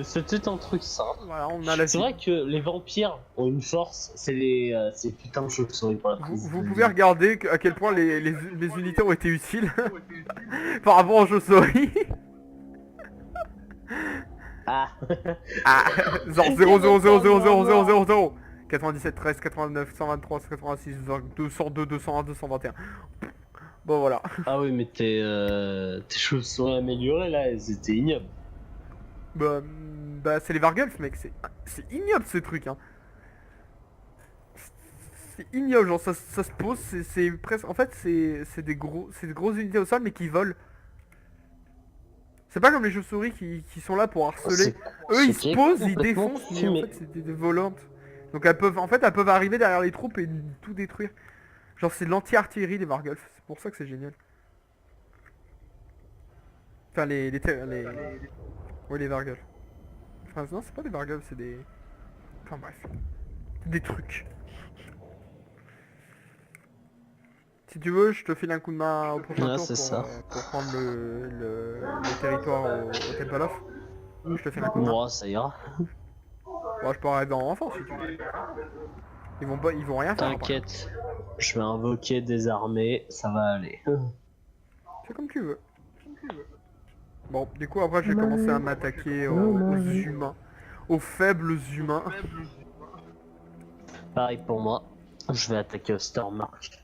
c'était un truc simple. Voilà, on a la C'est vie. vrai que les vampires ont une force, c'est ces putains de chauves-souris pour la Vous, prise. vous pouvez regarder à quel point les unités ont été utiles par rapport aux chauves-souris. Ah. Ah, genre 0, 0, 0, 0, 0, 0, 0, 0. 97, 13, 89, 123, 186, 202, 201, 221. Bon, voilà. Ah oui, mais tes choses sont améliorées là, elles étaient ignobles. Bah c'est les Vargulfs, mec. C'est ignoble, ces trucs, hein. C'est ignoble, genre, ça se pose, c'est presque... En fait, c'est des grosses unités au sol, mais qui volent. C'est pas comme les chauves-souris qui sont là pour harceler. Eux, ils se posent, ils complètement défoncent, mais fumé. en fait, c'est des volantes. Donc elles peuvent arriver derrière les troupes et tout détruire. Genre, c'est de l'anti-artillerie, les Vargulfs. C'est pour ça que c'est génial. Enfin, ouais, les Vargulfs. Enfin, non, c'est pas des Vargulfs, c'est des... Enfin, bref. C'est des trucs. Si tu veux, je te file un coup de main au prochain Ah, tour c'est ça. pour prendre le territoire au Temple of. Je te file un coup de main. Bon, ça ira. Bon, je peux arrêter en renfort si tu veux. Ils vont rien faire. après. T'inquiète. Je vais invoquer des armées, ça va aller. C'est comme tu veux. Bon, du coup, après, je vais commencer à m'attaquer aux humains. Aux faibles humains. Pareil pour moi. Je vais attaquer Ostermark.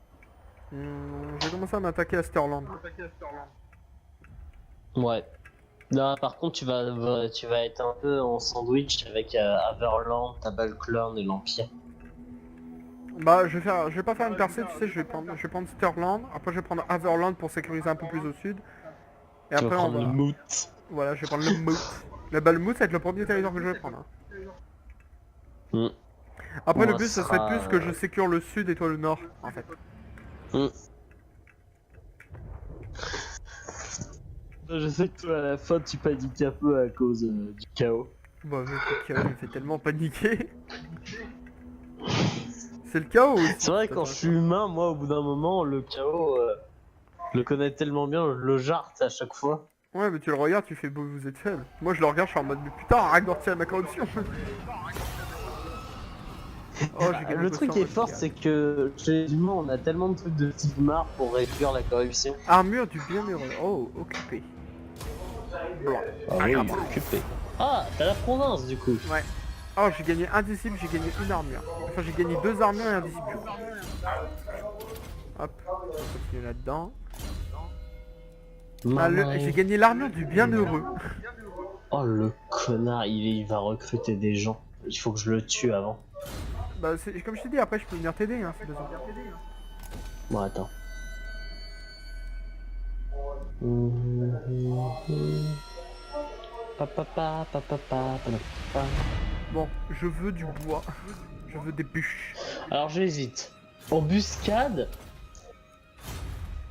Je vais commencer à m'attaquer à Sterland. Ouais. Là, par contre, tu vas être un peu en sandwich avec Averland, Tabalclorn et l'Empire. Bah, je vais pas faire une percée, tu sais, je vais prendre Sterland. Après, je vais prendre Averland pour sécuriser un peu plus au sud. Et Tu vas après, prendre le moot. Voilà, je vais prendre le Moot. Le Moot, ça va être le premier territoire que je vais prendre. Hein. Hmm. Après, le Moi, but, ça ça serait sera, plus que je sécure le sud et toi le nord, en fait. Je sais que toi, à la fin, tu paniques un peu à cause du chaos. Bah, le chaos, il me fait tellement paniquer. C'est le chaos aussi. C'est vrai, quand je suis humain, moi, au bout d'un moment, le chaos, je le connais tellement bien, je le jarte à chaque fois. Ouais, mais tu le regardes, tu fais beau, vous êtes faible. Moi, je le regarde, je suis en mode, mais putain, arrête de retirer ma corruption. Oh, j'ai gagné Le un truc peu qui est sur fort, votre c'est que chez les humains, on a tellement de trucs de Sigmar pour réduire la corruption. armure du bienheureux. Oh, occupé. Blanc. Ah oui, occupé. Ah, t'as la province du coup. Ouais. Oh, j'ai gagné un disciple, j'ai gagné une armure. Enfin, j'ai gagné 2 armures et un disciple. Hop, on va continuer là-dedans. Ah, j'ai gagné l'armure du bienheureux. Oh le connard, il va recruter des gens. Il faut que je le tue avant. Bah, comme je t'ai dit, après, je peux venir t'aider, hein, si besoin. Bon, attends. Bon, je veux du bois. Je veux des bûches. Alors j'hésite. Embuscade.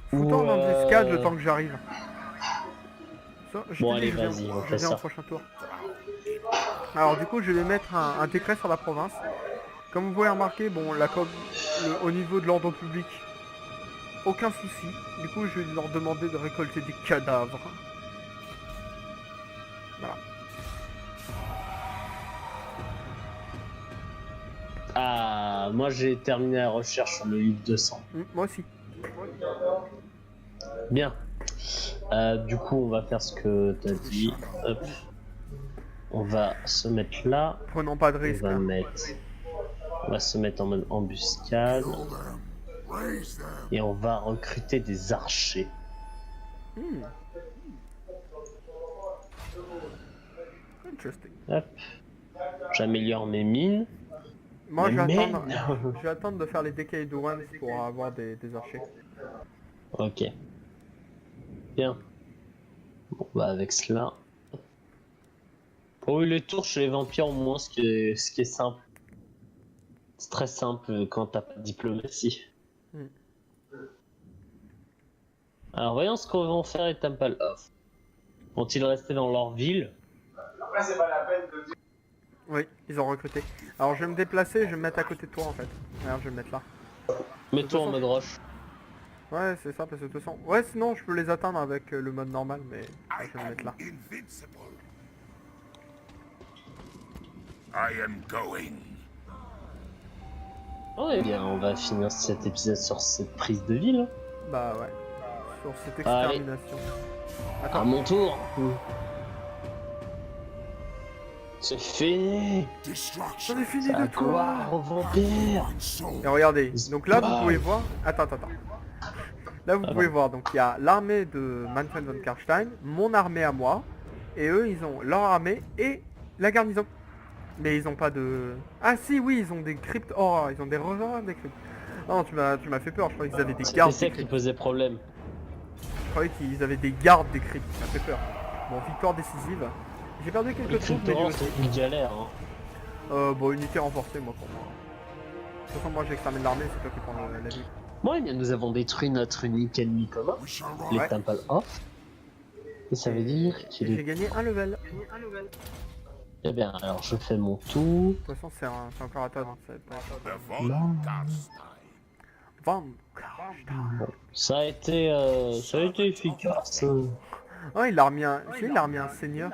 Fous-toi en embuscade le temps que j'arrive. Ça, je Bon, te dis, allez, je viens- vas-y, on je fait viens ça. au prochain tour. Alors du coup, je vais mettre un décret sur la province. Comme vous pouvez remarquer, bon, au niveau de l'ordre public, aucun souci. Du coup, je vais leur demander de récolter des cadavres. Voilà. Ah, moi j'ai terminé la recherche sur le livre 200. Moi aussi. Bien. Du coup, on va faire ce que t'as dit. Hop. On va se mettre là. Prenons pas de On risque. va Hein. on va se mettre en mode embuscade. Kill them. Raise them. Et on va recruter des archers. Hmm. Interesting. Hop. J'améliore mes mines. Moi, je Mais- vais attendre de faire les Decay Ones pour avoir des archers. Ok. Bien. Bon, bah avec cela. Oh oui, les tours chez les vampires au moins, ce qui est simple. C'est très simple quand t'as pas de diplomatie. Hmm. Alors voyons ce qu'on va faire les Temple of. Vont-ils rester dans leur ville? Oui, ils ont recruté. Alors, je vais me déplacer, je vais me mettre à côté de toi en fait. Regarde, je vais me mettre là. Mets-toi en mode roche. Ouais, c'est ça, parce que de toute façon... Ouais, sinon, je peux les atteindre avec le mode normal, mais I je vais me mettre là. am invincible. I am going. Oh, eh bien, on va finir cet épisode sur cette prise de ville. Bah ouais. Sur cette Allez. extermination. À mon tour. C'est fini. Destruction. J'en ai fini C'est de la toi. gloire aux vampires. One soul. Et regardez, donc là vous Wow. pouvez voir... Attends. Là vous pouvez voir, donc il y a l'armée de Manfred von Karstein, mon armée à moi, et eux ils ont leur armée et la garnison. Mais ils ont pas de... Ah si oui, ils ont des cryptes horreurs, ils ont des ressorts des cryptes. Non, tu m'as fait peur, je croyais qu'ils avaient des C'était gardes ça des qui cryptes. posait problème. Je croyais qu'ils avaient des gardes des cryptes, ça m'a fait peur. Bon, victoire décisive. J'ai perdu Les quelques troupes, mais cryptorans, lui aussi. c'est une galère. Hein. Bon, unité renforcée moi pour moi. De toute façon moi j'extermine l'armée, c'est toi qui prends la vie. Bon, eh bien, nous avons détruit notre unique ennemi commun, We shall les rise. Temple of. Et ça veut dire qu'il J'ai est... gagné un level. Eh bien, alors je fais mon tour. De toute façon c'est encore à toi, donc ça va pas être... The Von Karstein. Van. Ça a été efficace. Oh, il a remis un... Tu sais, il a remis un seigneur.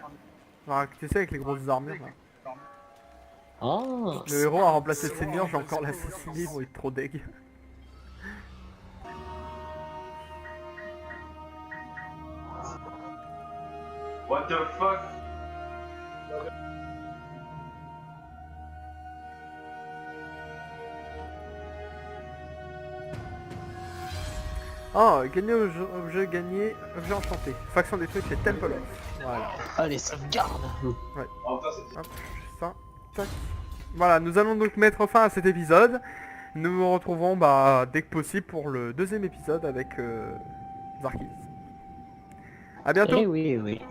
Enfin, tu sais, avec les grosses armures là. Ah, Le héros a remplacé le seigneur, j'ai encore l'assassiné, ils vont être trop deg. What the fuck? Oh, gagner objet gagné, objet enchanté. Faction détruite chez Temple of. Voilà. allez, sauvegarde. En même temps, c'est Hop, ça, tac. Voilà, nous allons donc mettre fin à cet épisode. Nous nous retrouvons dès que possible pour le deuxième épisode avec Zarkis. A bientôt. Eh oui, oui.